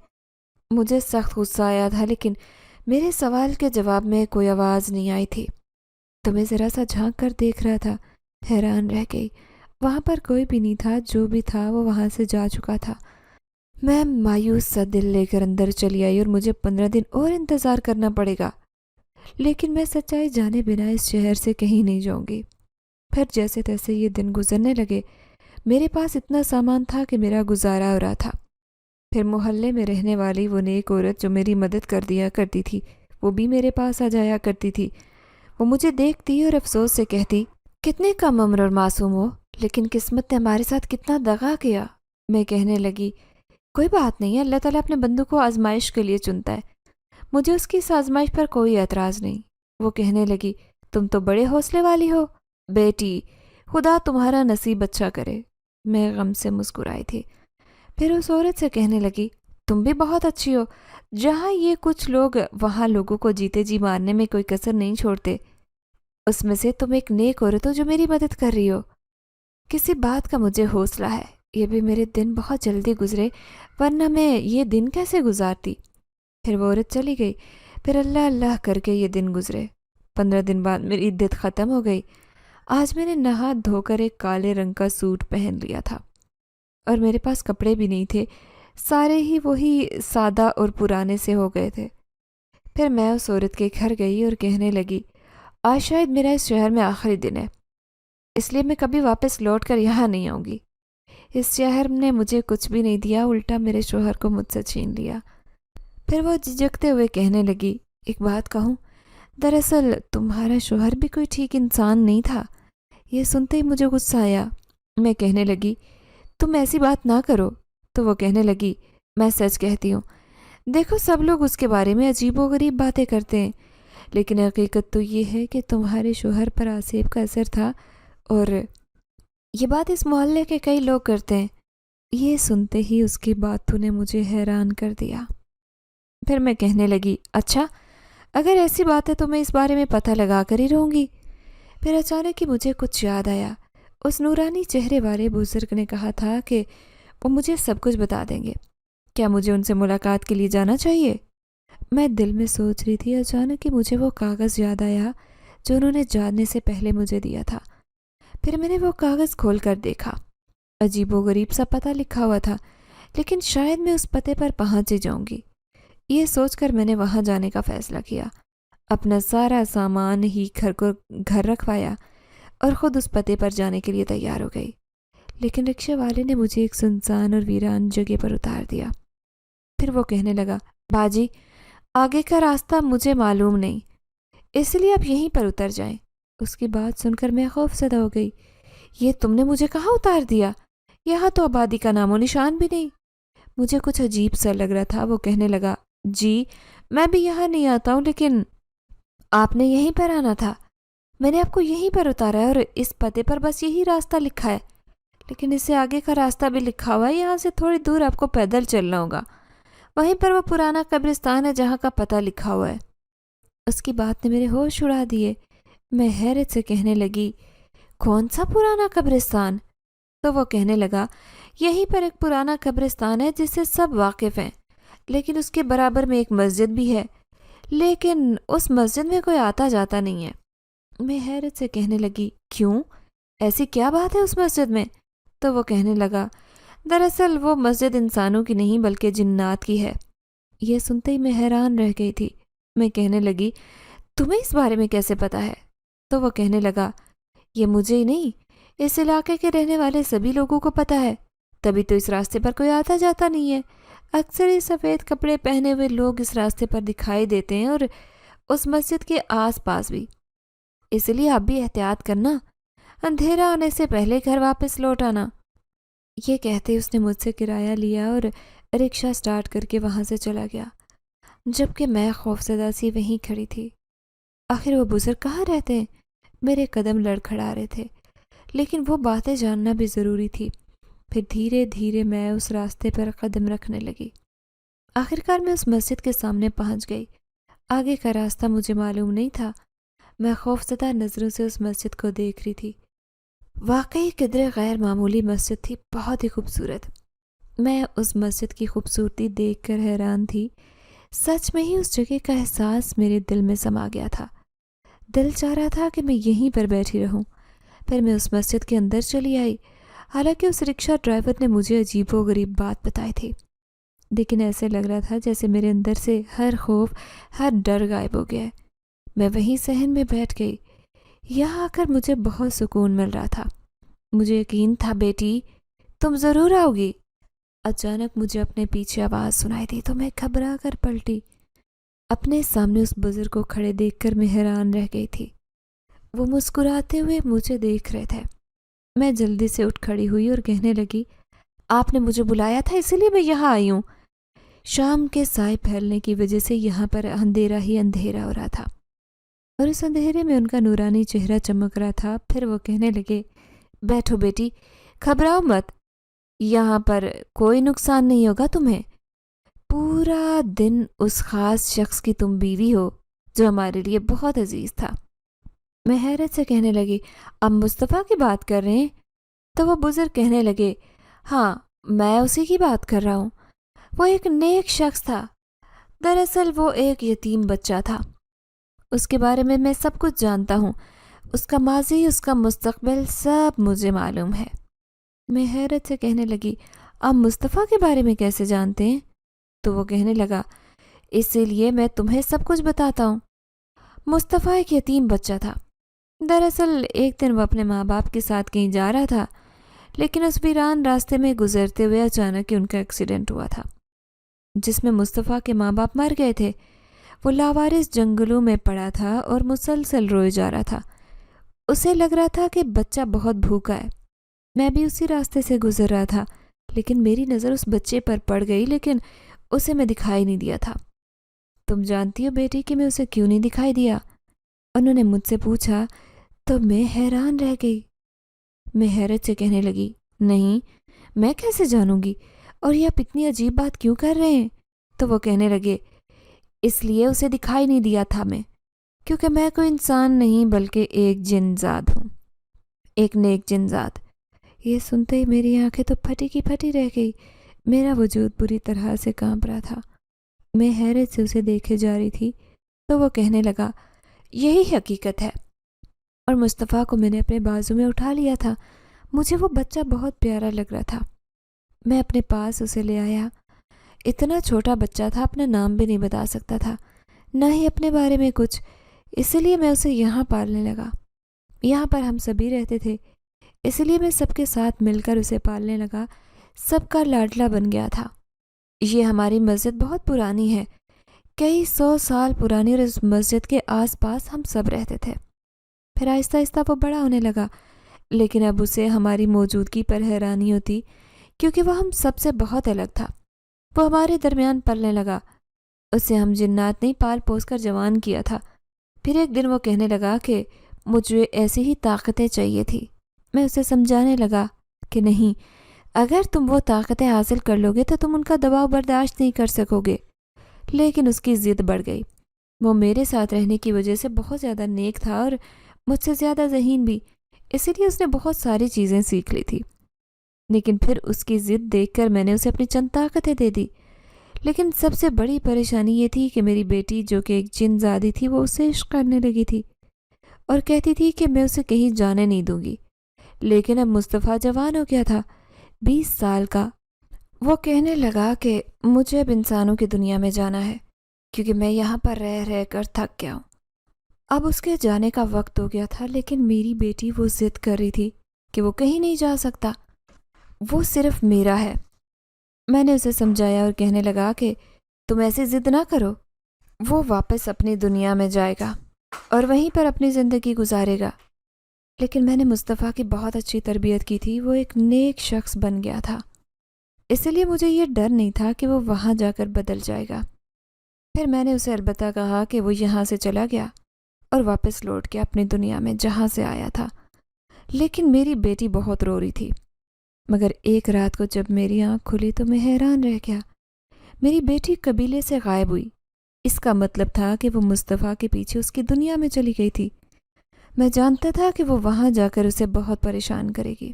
مجھے سخت غصہ آیا تھا، لیکن میرے سوال کے جواب میں کوئی آواز نہیں آئی تھی۔ تو میں ذرا سا جھانک کر دیکھ رہا تھا، حیران رہ گئی۔ وہاں پر کوئی بھی نہیں تھا، جو بھی تھا وہ وہاں سے جا چکا تھا۔ میں مایوس سا دل لے کر اندر چلی آئی اور مجھے 15 دن اور انتظار کرنا پڑے گا، لیکن میں سچائی جانے بنا اس شہر سے کہیں نہیں جاؤں گی۔ پھر جیسے تیسے یہ دن گزرنے لگے۔ میرے پاس اتنا سامان تھا کہ میرا گزارا ہو رہا تھا۔ پھر محلے میں رہنے والی وہ نیک عورت جو میری مدد کر دیا کرتی تھی وہ بھی میرے پاس آ جایا کرتی تھی۔ وہ مجھے دیکھتی اور افسوس سے کہتی، کتنے کم عمر اور معصوم ہو، لیکن قسمت نے ہمارے ساتھ کتنا دغا کیا۔ میں کہنے لگی، کوئی بات نہیں ہے، اللہ تعالیٰ اپنے بندوں کو آزمائش کے لیے چنتا ہے، مجھے اس کی اس آزمائش پر کوئی اعتراض نہیں۔ وہ کہنے لگی، تم تو بڑے حوصلے والی ہو بیٹی، خدا تمہارا نصیب اچھا کرے۔ میں غم سے مسکرائی تھی۔ پھر اس عورت سے کہنے لگی، تم بھی بہت اچھی ہو، جہاں یہ کچھ لوگ وہاں لوگوں کو جیتے جی مارنے میں کوئی کسر نہیں چھوڑتے، اس میں سے تم ایک نیک عورت ہو جو میری مدد کر رہی ہو۔ کسی بات کا مجھے حوصلہ ہے، یہ بھی میرے دن بہت جلدی گزرے، ورنہ میں یہ دن کیسے گزارتی۔ پھر وہ عورت چلی گئی۔ پھر اللہ اللہ کر کے یہ دن گزرے۔ 15 دن بعد میری عدت ختم ہو گئی۔ آج میں نے نہا دھو کر ایک کالے رنگ کا سوٹ پہن لیا تھا اور میرے پاس کپڑے بھی نہیں تھے، سارے ہی وہی سادہ اور پرانے سے ہو گئے تھے۔ پھر میں اس عورت کے گھر گئی اور کہنے لگی، آج شاید میرا اس شہر میں آخری دن ہے، اس لیے میں کبھی واپس لوٹ کر یہاں نہیں آؤں گی۔ اس شہر نے مجھے کچھ بھی نہیں دیا، الٹا میرے شوہر کو مجھ سے چھین لیا۔ پھر وہ جھجکتے ہوئے کہنے لگی، ایک بات کہوں، دراصل تمہارا شوہر بھی کوئی ٹھیک انسان نہیں تھا۔ یہ سنتے ہی مجھے غصہ آیا۔ میں کہنے لگی، تم ایسی بات نہ کرو۔ تو وہ کہنے لگی، میں سچ کہتی ہوں، دیکھو سب لوگ اس کے بارے میں عجیب و غریب باتیں کرتے ہیں، لیکن حقیقت تو یہ ہے کہ تمہارے شوہر پر آصف کا اثر تھا، اور یہ بات اس محلے کے کئی لوگ کرتے ہیں۔ یہ سنتے ہی اس کی باتوں نے مجھے حیران کر دیا۔ پھر میں کہنے لگی، اچھا اگر ایسی بات ہے تو میں اس بارے میں پتہ لگا کر ہی رہوں گی۔ پھر اچانک ہی مجھے کچھ یاد آیا۔ اس نورانی چہرے والے بزرگ نے کہا تھا کہ وہ مجھے سب کچھ بتا دیں گے، کیا مجھے ان سے ملاقات کے لیے جانا چاہیے؟ میں دل میں سوچ رہی تھی، اچانک ہی مجھے وہ کاغذ یاد آیا جو انہوں نے جانے سے پہلے مجھے دیا تھا۔ پھر میں نے وہ کاغذ کھول کر دیکھا۔ عجیب و غریب سا پتہ لکھا ہوا تھا، لیکن شاید میں اس پتے پر پہنچ ہی جاؤں گی۔ یہ سوچ کر میں نے وہاں جانے کا فیصلہ کیا، اپنا سارا سامان ہی گھر رکھوایا اور خود اس پتے پر جانے کے لیے تیار ہو گئی۔ لیکن رکشے والے نے مجھے ایک سنسان اور ویران جگہ پر اتار دیا۔ پھر وہ کہنے لگا، باجی آگے کا راستہ مجھے معلوم نہیں، اس لیے آپ یہیں پر اتر جائیں۔ اس کی بات سن کر میں خوف زدہ ہو گئی۔ یہ تم نے مجھے کہاں اتار دیا؟ یہاں تو آبادی کا نام و نشان بھی نہیں۔ مجھے کچھ عجیب سا لگ رہا تھا۔ وہ کہنے لگا، جی میں بھی یہاں نہیں آتا ہوں، لیکن آپ نے یہیں پر آنا تھا، میں نے آپ کو یہیں پر اتارا ہے اور اس پتے پر بس یہی راستہ لکھا ہے، لیکن اس سے آگے کا راستہ بھی لکھا ہوا ہے، یہاں سے تھوڑی دور آپ کو پیدل چلنا ہوگا، وہیں پر وہ پرانا قبرستان ہے جہاں کا پتہ لکھا ہوا ہے۔ اس کی بات نے میرے ہوش اڑا دیے۔ میں حیرت سے کہنے لگی، کون سا پرانا قبرستان؟ تو وہ کہنے لگا، یہیں پر ایک پرانا قبرستان ہے جس سے سب واقف ہیں، لیکن اس کے برابر میں ایک مسجد بھی ہے، لیکن اس مسجد میں کوئی آتا جاتا نہیں ہے۔ میں حیرت سے کہنے لگی، کیوں؟ ایسی کیا بات ہے اس مسجد میں؟ تو وہ کہنے لگا، دراصل وہ مسجد انسانوں کی نہیں بلکہ جنات کی ہے۔ یہ سنتے ہی میں حیران رہ گئی تھی۔ میں کہنے لگی، تمہیں اس بارے میں کیسے پتا ہے؟ تو وہ کہنے لگا، یہ مجھے ہی نہیں، اس علاقے کے رہنے والے سبھی لوگوں کو پتا ہے، تبھی تو اس راستے پر کوئی آتا جاتا نہیں ہے۔ اکثر یہ سفید کپڑے پہنے ہوئے لوگ اس راستے پر دکھائی دیتے ہیں اور اس مسجد کے آس پاس بھی، اس لیے آپ بھی احتیاط کرنا، اندھیرا ہونے سے پہلے گھر واپس لوٹ آنا۔ یہ کہتے اس نے مجھ سے کرایہ لیا اور رکشہ سٹارٹ کر کے وہاں سے چلا گیا، جبکہ میں خوفزدہ سی وہیں کھڑی تھی۔ آخر وہ بزرگ کہاں رہتے ہیں؟ میرے قدم لڑکھڑا رہے تھے، لیکن وہ باتیں جاننا بھی ضروری تھی۔ پھر دھیرے دھیرے میں اس راستے پر قدم رکھنے لگی۔ آخرکار میں اس مسجد کے سامنے پہنچ گئی۔ آگے کا راستہ مجھے معلوم نہیں تھا۔ میں خوفزدہ نظروں سے اس مسجد کو دیکھ رہی تھی۔ واقعی قدرے غیر معمولی مسجد تھی، بہت ہی خوبصورت۔ میں اس مسجد کی خوبصورتی دیکھ کر حیران تھی۔ سچ میں ہی اس جگہ کا احساس میرے دل میں سما گیا تھا۔ دل چاہ رہا تھا کہ میں یہیں پر بیٹھی رہوں۔ پھر میں اس مسجد کے اندر چلی آئی۔ حالانکہ اس رکشہ ڈرائیور نے مجھے عجیب و غریب بات بتائی تھی، لیکن ایسے لگ رہا تھا جیسے میرے اندر سے ہر خوف، ہر ڈر غائب ہو گیا ہے۔ میں وہیں صحن میں بیٹھ گئی۔ یہاں آ کر مجھے بہت سکون مل رہا تھا۔ مجھے یقین تھا بیٹی تم ضرور آؤ گی۔ اچانک مجھے اپنے پیچھے آواز سنائی دی تو میں گھبرا کر پلٹی۔ اپنے سامنے اس بزرگ کو کھڑے دیکھ کر میں حیران رہ گئی تھی۔ وہ مسکراتے ہوئے مجھے دیکھ رہے تھے۔ میں جلدی سے اٹھ کھڑی ہوئی اور کہنے لگی، آپ نے مجھے بلایا تھا اسی لیے میں یہاں آئی ہوں۔ شام کے سائے پھیلنے کی وجہ سے یہاں پر اندھیرا ہی اندھیرا ہو رہا تھا اور اس اندھیرے میں ان کا نورانی چہرہ چمک رہا تھا۔ پھر وہ کہنے لگے، بیٹھو بیٹی، گھبراؤ مت، یہاں پر کوئی نقصان نہیں ہوگا تمہیں۔ پورا دن اس خاص شخص کی تم بیوی ہو جو ہمارے لیے بہت عزیز تھا۔ میں حیرت سے کہنے لگی، اب مصطفیٰ کی بات کر رہے ہیں؟ تو وہ بزرگ کہنے لگے، ہاں میں اسی کی بات کر رہا ہوں۔ وہ ایک نیک شخص تھا۔ دراصل وہ ایک یتیم بچہ تھا۔ اس کے بارے میں سب کچھ جانتا ہوں۔ اس کا ماضی، اس کا مستقبل سب مجھے معلوم ہے۔ میں حیرت سے کہنے لگی، آپ مصطفیٰ کے بارے میں کیسے جانتے ہیں؟ تو وہ کہنے لگا، اسی لیے میں تمہیں سب کچھ بتاتا ہوں۔ مصطفیٰ ایک یتیم بچہ تھا۔ دراصل ایک دن وہ اپنے ماں باپ کے ساتھ کہیں جا رہا تھا، لیکن اس ویران راستے میں گزرتے ہوئے اچانک ہی ان کا ایکسیڈنٹ ہوا تھا، جس میں مصطفیٰ کے ماں باپ مر گئے تھے۔ وہ لاوارث جنگلوں میں پڑا تھا اور مسلسل روئے جا رہا تھا۔ اسے لگ رہا تھا کہ بچہ بہت بھوکا ہے۔ میں بھی اسی راستے سے گزر رہا تھا، لیکن میری نظر اس بچے پر پڑ گئی، لیکن اسے میں دکھائی نہیں دیا تھا۔ تم جانتی ہو بیٹی کہ میں اسے کیوں نہیں دکھائی دیا؟ انہوں نے مجھ سے پوچھا تو میں حیران رہ گئی۔ میں حیرت سے کہنے لگی، نہیں میں کیسے جانوں گی، اور یہ آپ اتنی عجیب بات کیوں کر رہے ہیں؟ تو وہ کہنے لگے، اس لیے اسے دکھائی نہیں دیا تھا میں، کیونکہ میں کوئی انسان نہیں بلکہ ایک جن ذات ہوں، ایک نیک جن ذات۔ یہ سنتے ہی میری آنکھیں تو پھٹی کی پھٹی رہ گئی۔ میرا وجود بری طرح سے کانپ رہا تھا۔ میں حیرت سے اسے دیکھے جا رہی تھی تو وہ کہنے لگا، یہی حقیقت ہے۔ اور مصطفیٰ کو میں نے اپنے بازو میں اٹھا لیا تھا۔ مجھے وہ بچہ بہت پیارا لگ رہا تھا۔ میں اپنے پاس اسے لے آیا۔ اتنا چھوٹا بچہ تھا، اپنا نام بھی نہیں بتا سکتا تھا، نہ ہی اپنے بارے میں کچھ، اسی لیے میں اسے یہاں پالنے لگا۔ یہاں پر ہم سبھی رہتے تھے، اسی لیے میں سب کے ساتھ مل کر اسے پالنے لگا، سب کا لاڈلا بن گیا تھا۔ یہ ہماری مسجد بہت پرانی ہے، کئی 100 سال پرانی، اور اس مسجد کے آس پاس ہم سب رہتے تھے۔ پھر آہستہ آہستہ وہ بڑا ہونے لگا، لیکن اب اسے ہماری موجودگی پر حیرانی ہوتی، کیونکہ وہ ہم سب سے بہت الگ تھا۔ وہ ہمارے درمیان پلنے لگا۔ اسے ہم جنات نے پال پوس کر جوان کیا تھا۔ پھر ایک دن وہ کہنے لگا کہ مجھے ایسی ہی طاقتیں چاہیے تھی۔ میں اسے سمجھانے لگا کہ نہیں، اگر تم وہ طاقتیں حاصل کر لو گے تو تم ان کا دباؤ برداشت نہیں کر سکو گے، لیکن اس کی ضد بڑھ گئی۔ وہ میرے ساتھ رہنے کی وجہ سے بہت زیادہ نیک تھا اور مجھ سے زیادہ ذہین بھی، اسی لیے اس نے بہت ساری چیزیں سیکھ لی تھی۔ لیکن پھر اس کی ضد دیکھ کر میں نے اسے اپنی چند طاقتیں دے دی۔ لیکن سب سے بڑی پریشانی یہ تھی کہ میری بیٹی جو کہ ایک جن زادی تھی، وہ اسے عشق کرنے لگی تھی اور کہتی تھی کہ میں اسے کہیں جانے نہیں دوں گی۔ لیکن اب مصطفیٰ جوان ہو گیا تھا، 20 سال کا۔ وہ کہنے لگا کہ مجھے اب انسانوں کی دنیا میں جانا ہے، کیونکہ میں یہاں پر رہ رہ کر تھک گیا ہوں۔ اب اس کے جانے کا وقت ہو گیا تھا، لیکن میری بیٹی وہ ضد کر رہی تھی کہ وہ کہیں نہیں جا سکتا، وہ صرف میرا ہے۔ میں نے اسے سمجھایا اور کہنے لگا کہ تم ایسی ضد نہ کرو، وہ واپس اپنی دنیا میں جائے گا اور وہیں پر اپنی زندگی گزارے گا۔ لیکن میں نے مصطفیٰ کی بہت اچھی تربیت کی تھی، وہ ایک نیک شخص بن گیا تھا، اس لیے مجھے یہ ڈر نہیں تھا کہ وہ وہاں جا کر بدل جائے گا۔ پھر میں نے اسے البتہ کہا کہ وہ یہاں سے چلا گیا اور واپس لوٹ کے اپنی دنیا میں جہاں سے آیا تھا۔ لیکن میری بیٹی بہت رو رہی تھی، مگر ایک رات کو جب میری آنکھ کھلی تو میں حیران رہ گیا۔ میری بیٹی قبیلے سے غائب ہوئی۔ اس کا مطلب تھا کہ وہ مصطفیٰ کے پیچھے اس کی دنیا میں چلی گئی تھی۔ میں جانتا تھا کہ وہ وہاں جا کر اسے بہت پریشان کرے گی۔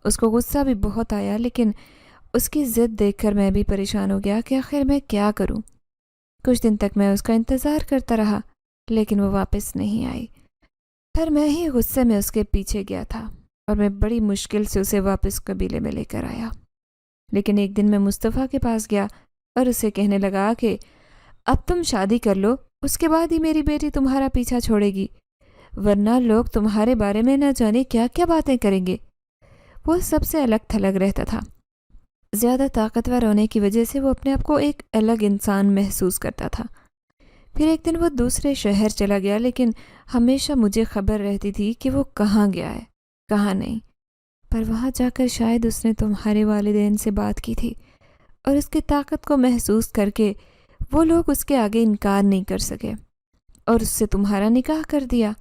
اس کو غصہ بھی بہت آیا، لیکن اس کی ضد دیکھ کر میں بھی پریشان ہو گیا کہ آخر میں کیا کروں۔ کچھ دن تک میں اس کا انتظار کرتا رہا، لیکن وہ واپس نہیں آئی۔ پھر میں ہی غصے میں اس کے پیچھے گیا تھا اور میں بڑی مشکل سے اسے واپس قبیلے میں لے کر آیا۔ لیکن ایک دن میں مصطفیٰ کے پاس گیا اور اسے کہنے لگا کہ اب تم شادی کر لو، اس کے بعد ہی میری بیٹی تمہارا پیچھا چھوڑے گی۔ ورنہ لوگ تمہارے بارے میں نہ جانے کیا کیا باتیں کریں گے۔ وہ سب سے الگ تھلگ رہتا تھا۔ زیادہ طاقتور ہونے کی وجہ سے وہ اپنے آپ کو ایک الگ انسان محسوس کرتا تھا۔ پھر ایک دن وہ دوسرے شہر چلا گیا، لیکن ہمیشہ مجھے خبر رہتی تھی کہ وہ کہاں گیا ہے، کہاں نہیں۔ پر وہاں جا کر شاید اس نے تمہارے والدین سے بات کی تھی، اور اس کی طاقت کو محسوس کر کے وہ لوگ اس کے آگے انکار نہیں کر سکے اور اس سے تمہارا نکاح کر دیا۔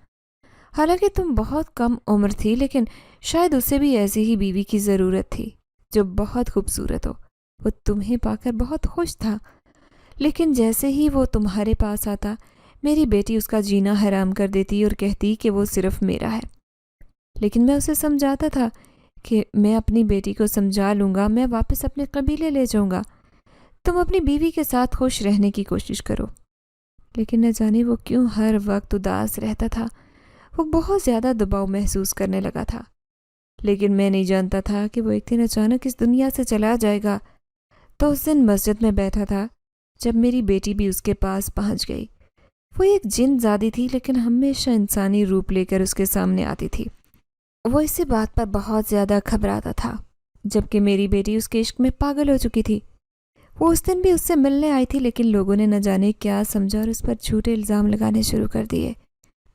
حالانکہ تم بہت کم عمر تھی، لیکن شاید اسے بھی ایسی ہی بیوی کی ضرورت تھی جو بہت خوبصورت ہو۔ وہ تمہیں پا کر بہت خوش تھا، لیکن جیسے ہی وہ تمہارے پاس آتا، میری بیٹی اس کا جینا حرام کر دیتی اور کہتی کہ وہ صرف میرا ہے۔ لیکن میں اسے سمجھاتا تھا کہ میں اپنی بیٹی کو سمجھا لوں گا، میں واپس اپنے قبیلے لے جاؤں گا، تم اپنی بیوی کے ساتھ خوش رہنے کی کوشش کرو۔ لیکن نہ جانے وہ کیوں ہر وقت اداس رہتا تھا۔ وہ بہت زیادہ دباؤ محسوس کرنے لگا تھا، لیکن میں نہیں جانتا تھا کہ وہ ایک دن اچانک اس دنیا سے چلا جائے گا۔ تو اس دن مسجد میں بیٹھا تھا جب میری بیٹی بھی اس کے پاس پہنچ گئی۔ وہ ایک جن زادی تھی، لیکن ہمیشہ انسانی روپ لے کر اس کے سامنے آتی تھی۔ وہ اسی بات پر بہت زیادہ گھبراتا تھا، جبکہ میری بیٹی اس کے عشق میں پاگل ہو چکی تھی۔ وہ اس دن بھی اس سے ملنے آئی تھی، لیکن لوگوں نے نہ جانے کیا سمجھا اور اس پر جھوٹے الزام لگانے شروع کر دیے۔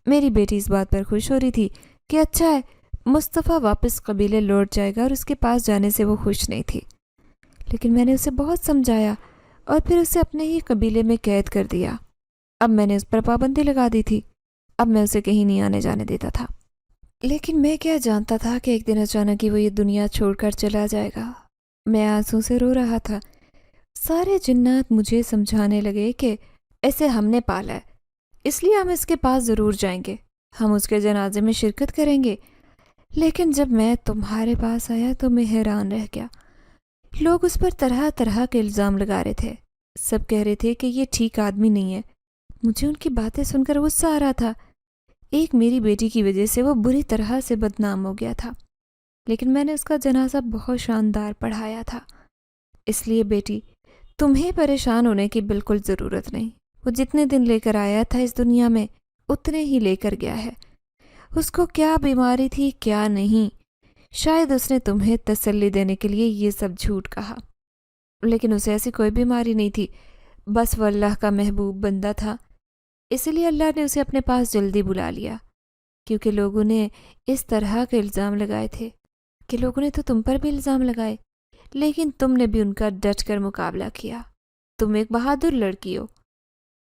میری بیٹی اس بات پر خوش ہو رہی تھی کہ اچھا ہے، مصطفیٰ واپس قبیلے لوٹ جائے گا، اور اس کے پاس جانے سے وہ خوش نہیں تھی۔ لیکن میں نے اسے بہت سمجھایا اور پھر اسے اپنے ہی قبیلے میں قید کر دیا۔ اب میں نے اس پر پابندی لگا دی تھی، اب میں اسے کہیں نہیں آنے جانے دیتا تھا۔ لیکن میں کیا جانتا تھا کہ ایک دن اچانک ہی وہ یہ دنیا چھوڑ کر چلا جائے گا۔ میں آنسوں سے رو رہا تھا۔ سارے جنات مجھے سمجھانے لگے کہ اسے ہم نے پالا ہے، اس لیے ہم اس کے پاس ضرور جائیں گے، ہم اس کے جنازے میں شرکت کریں گے۔ لیکن جب میں تمہارے پاس آیا تو میں حیران رہ گیا۔ لوگ اس پر طرح طرح کے الزام لگا رہے تھے، سب کہہ رہے تھے کہ یہ ٹھیک آدمی نہیں ہے۔ مجھے ان کی باتیں سن کر غصہ آ رہا تھا۔ ایک میری بیٹی کی وجہ سے وہ بری طرح سے بدنام ہو گیا تھا، لیکن میں نے اس کا جنازہ بہت شاندار پڑھایا تھا۔ اس لیے بیٹی، تمہیں پریشان ہونے کی بالکل ضرورت نہیں۔ وہ جتنے دن لے کر آیا تھا اس دنیا میں، اتنے ہی لے کر گیا ہے۔ اس کو کیا بیماری تھی کیا نہیں، شاید اس نے تمہیں تسلی دینے کے لیے یہ سب جھوٹ کہا، لیکن اسے ایسی کوئی بیماری نہیں تھی، بس وہ اللہ کا محبوب بندہ تھا۔ اسی لیے اللہ نے اسے اپنے پاس جلدی بلا لیا، کیونکہ لوگوں نے اس طرح کے الزام لگائے تھے کہ لوگوں نے تو تم پر بھی الزام لگائے، لیکن تم نے بھی ان کا ڈٹ کر مقابلہ کیا۔ تم ایک بہادر لڑکی ہو۔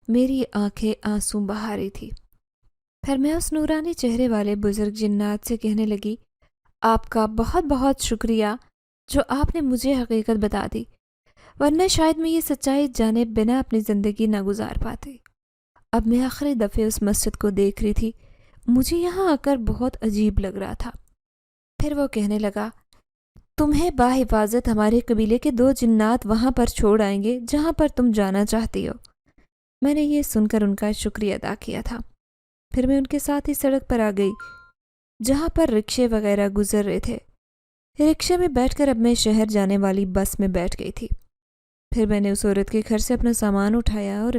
میری آنکھیں آنسوں بہا رہی تھی۔ پھر میں اس نورانی چہرے والے بزرگ جنات سے کہنے لگی، آپ کا بہت بہت شکریہ جو آپ نے مجھے حقیقت بتا دی، ورنہ شاید میں یہ سچائی جانے بنا اپنی زندگی نہ گزار پاتی۔ اب میں آخری دفعہ اس مسجد کو دیکھ رہی تھی، مجھے یہاں آ کر بہت عجیب لگ رہا تھا۔ پھر وہ کہنے لگا، تمہیں باحفاظت ہمارے قبیلے کے 2 جنات وہاں پر چھوڑ آئیں گے جہاں پر تم جانا چاہتی ہو۔ میں نے یہ سن کر ان کا شکریہ ادا کیا تھا۔ پھر میں ان کے ساتھ ہی سڑک پر آ گئی جہاں پر رکشے وغیرہ گزر رہے تھے۔ رکشے میں بیٹھ کر اب میں شہر جانے والی بس میں بیٹھ گئی تھی۔ پھر میں نے اس عورت کے گھر سے اپنا سامان اٹھایا اور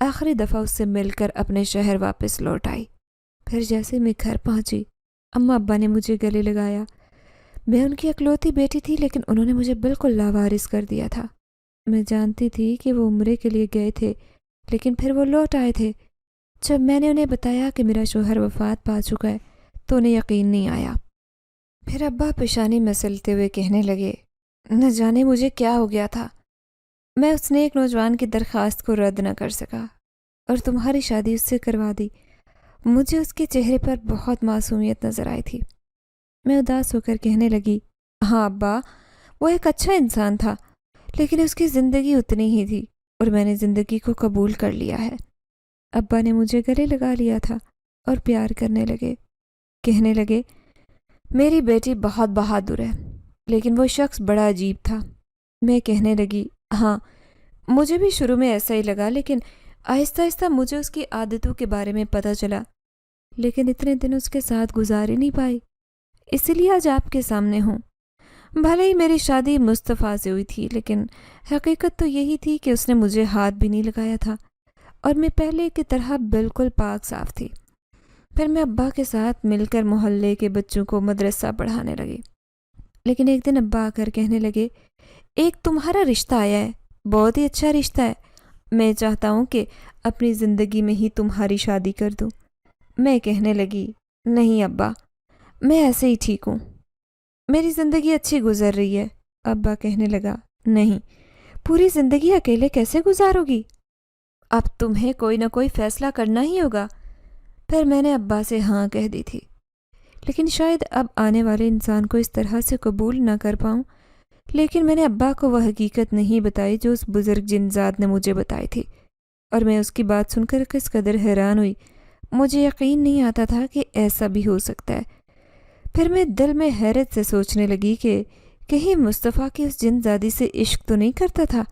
آخری دفعہ اس سے مل کر اپنے شہر واپس لوٹ آئی۔ پھر جیسے میں گھر پہنچی، اماں ابا نے مجھے گلے لگایا۔ میں ان کی اکلوتی بیٹی تھی، لیکن انہوں نے مجھے بالکل لاوارث کر دیا تھا۔ میں جانتی تھی کہ وہ عمرے کے لیے گئے تھے، لیکن پھر وہ لوٹ آئے تھے۔ جب میں نے انہیں بتایا کہ میرا شوہر وفات پا چکا ہے تو انہیں یقین نہیں آیا۔ پھر ابا پیشانی مسلتے ہوئے کہنے لگے، نہ جانے مجھے کیا ہو گیا تھا، میں اس نیک نوجوان کی درخواست کو رد نہ کر سکا اور تمہاری شادی اس سے کروا دی۔ مجھے اس کے چہرے پر بہت معصومیت نظر آئی تھی۔ میں اداس ہو کر کہنے لگی، ہاں ابا، وہ ایک اچھا انسان تھا، لیکن اس کی زندگی اتنی ہی تھی اور میں نے زندگی کو قبول کر لیا ہے۔ ابا نے مجھے گلے لگا لیا تھا اور پیار کرنے لگے، کہنے لگے، میری بیٹی بہت بہادر ہے، لیکن وہ شخص بڑا عجیب تھا۔ میں کہنے لگی، ہاں مجھے بھی شروع میں ایسا ہی لگا، لیکن آہستہ آہستہ مجھے اس کی عادتوں کے بارے میں پتہ چلا، لیکن اتنے دن اس کے ساتھ گزار ہی نہیں پائی، اسی لیے آج آپ کے سامنے ہوں۔ بھلے ہی میری شادی مصطفیٰ سے ہوئی تھی، لیکن حقیقت تو یہی تھی کہ اس نے مجھے ہاتھ بھی نہیں لگایا تھا اور میں پہلے کی طرح بالکل پاک صاف تھی۔ پھر میں ابا کے ساتھ مل کر محلے کے بچوں کو مدرسہ پڑھانے لگی۔ لیکن ایک دن ابا آ کر کہنے لگے، ایک تمہارا رشتہ آیا ہے، بہت ہی اچھا رشتہ ہے، میں چاہتا ہوں کہ اپنی زندگی میں ہی تمہاری شادی کر دوں۔ میں کہنے لگی، نہیں ابا، میں ایسے ہی ٹھیک ہوں، میری زندگی اچھی گزر رہی ہے۔ ابا کہنے لگا، نہیں، پوری زندگی اکیلے کیسے گزارو گی؟ اب تمہیں کوئی نہ کوئی فیصلہ کرنا ہی ہوگا۔ پھر میں نے ابا سے ہاں کہہ دی تھی، لیکن شاید اب آنے والے انسان کو اس طرح سے قبول نہ کر پاؤں، لیکن میں نے ابا کو وہ حقیقت نہیں بتائی جو اس بزرگ جنزاد نے مجھے بتائی تھی، اور میں اس کی بات سن کر کس قدر حیران ہوئی، مجھے یقین نہیں آتا تھا کہ ایسا بھی ہو سکتا ہے۔ پھر میں دل میں حیرت سے سوچنے لگی کہ کہیں مصطفیٰ کی اس جنزادی سے عشق تو نہیں کرتا تھا،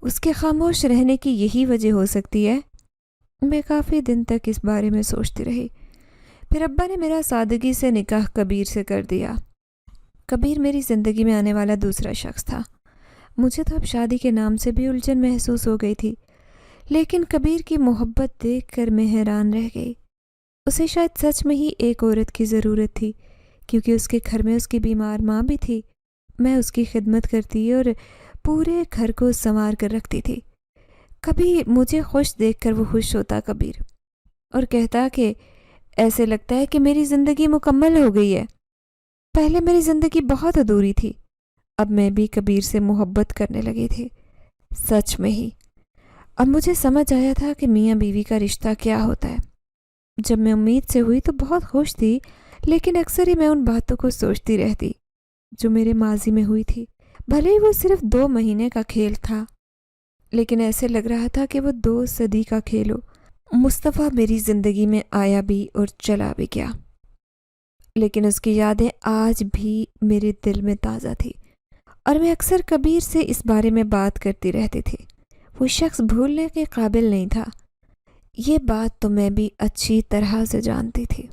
اس کے خاموش رہنے کی یہی وجہ ہو سکتی ہے۔ میں کافی دن تک اس بارے میں سوچتی رہی۔ پھر ابا نے میرا سادگی سے نکاح کبیر سے کر دیا۔ کبیر میری زندگی میں آنے والا دوسرا شخص تھا۔ مجھے تو اب شادی کے نام سے بھی الجھن محسوس ہو گئی تھی، لیکن کبیر کی محبت دیکھ کر میں حیران رہ گئی۔ اسے شاید سچ میں ہی ایک عورت کی ضرورت تھی، کیونکہ اس کے گھر میں اس کی بیمار ماں بھی تھی۔ میں اس کی خدمت کرتی اور پورے گھر کو سنوار کر رکھتی تھی۔ کبھی مجھے خوش دیکھ کر وہ خوش ہوتا کبیر، اور کہتا کہ ایسے لگتا ہے کہ میری زندگی مکمل ہو گئی ہے۔ پہلے میری زندگی بہت ادھوری تھی، اب میں بھی کبیر سے محبت کرنے لگی تھی۔ سچ میں ہی اب مجھے سمجھ آیا تھا کہ میاں بیوی کا رشتہ کیا ہوتا ہے۔ جب میں امید سے ہوئی تو بہت خوش تھی، لیکن اکثر ہی میں ان باتوں کو سوچتی رہتی جو میرے ماضی میں ہوئی تھی۔ بھلے ہی وہ صرف 2 مہینے کا کھیل تھا، لیکن ایسے لگ رہا تھا کہ وہ 2 صدی کا کھیل ہو۔ مصطفیٰ میری زندگی میں آیا بھی اور چلا بھی گیا، لیکن اس کی یادیں آج بھی میرے دل میں تازہ تھی، اور میں اکثر کبیر سے اس بارے میں بات کرتی رہتی تھی۔ وہ شخص بھولنے کے قابل نہیں تھا، یہ بات تو میں بھی اچھی طرح سے جانتی تھی۔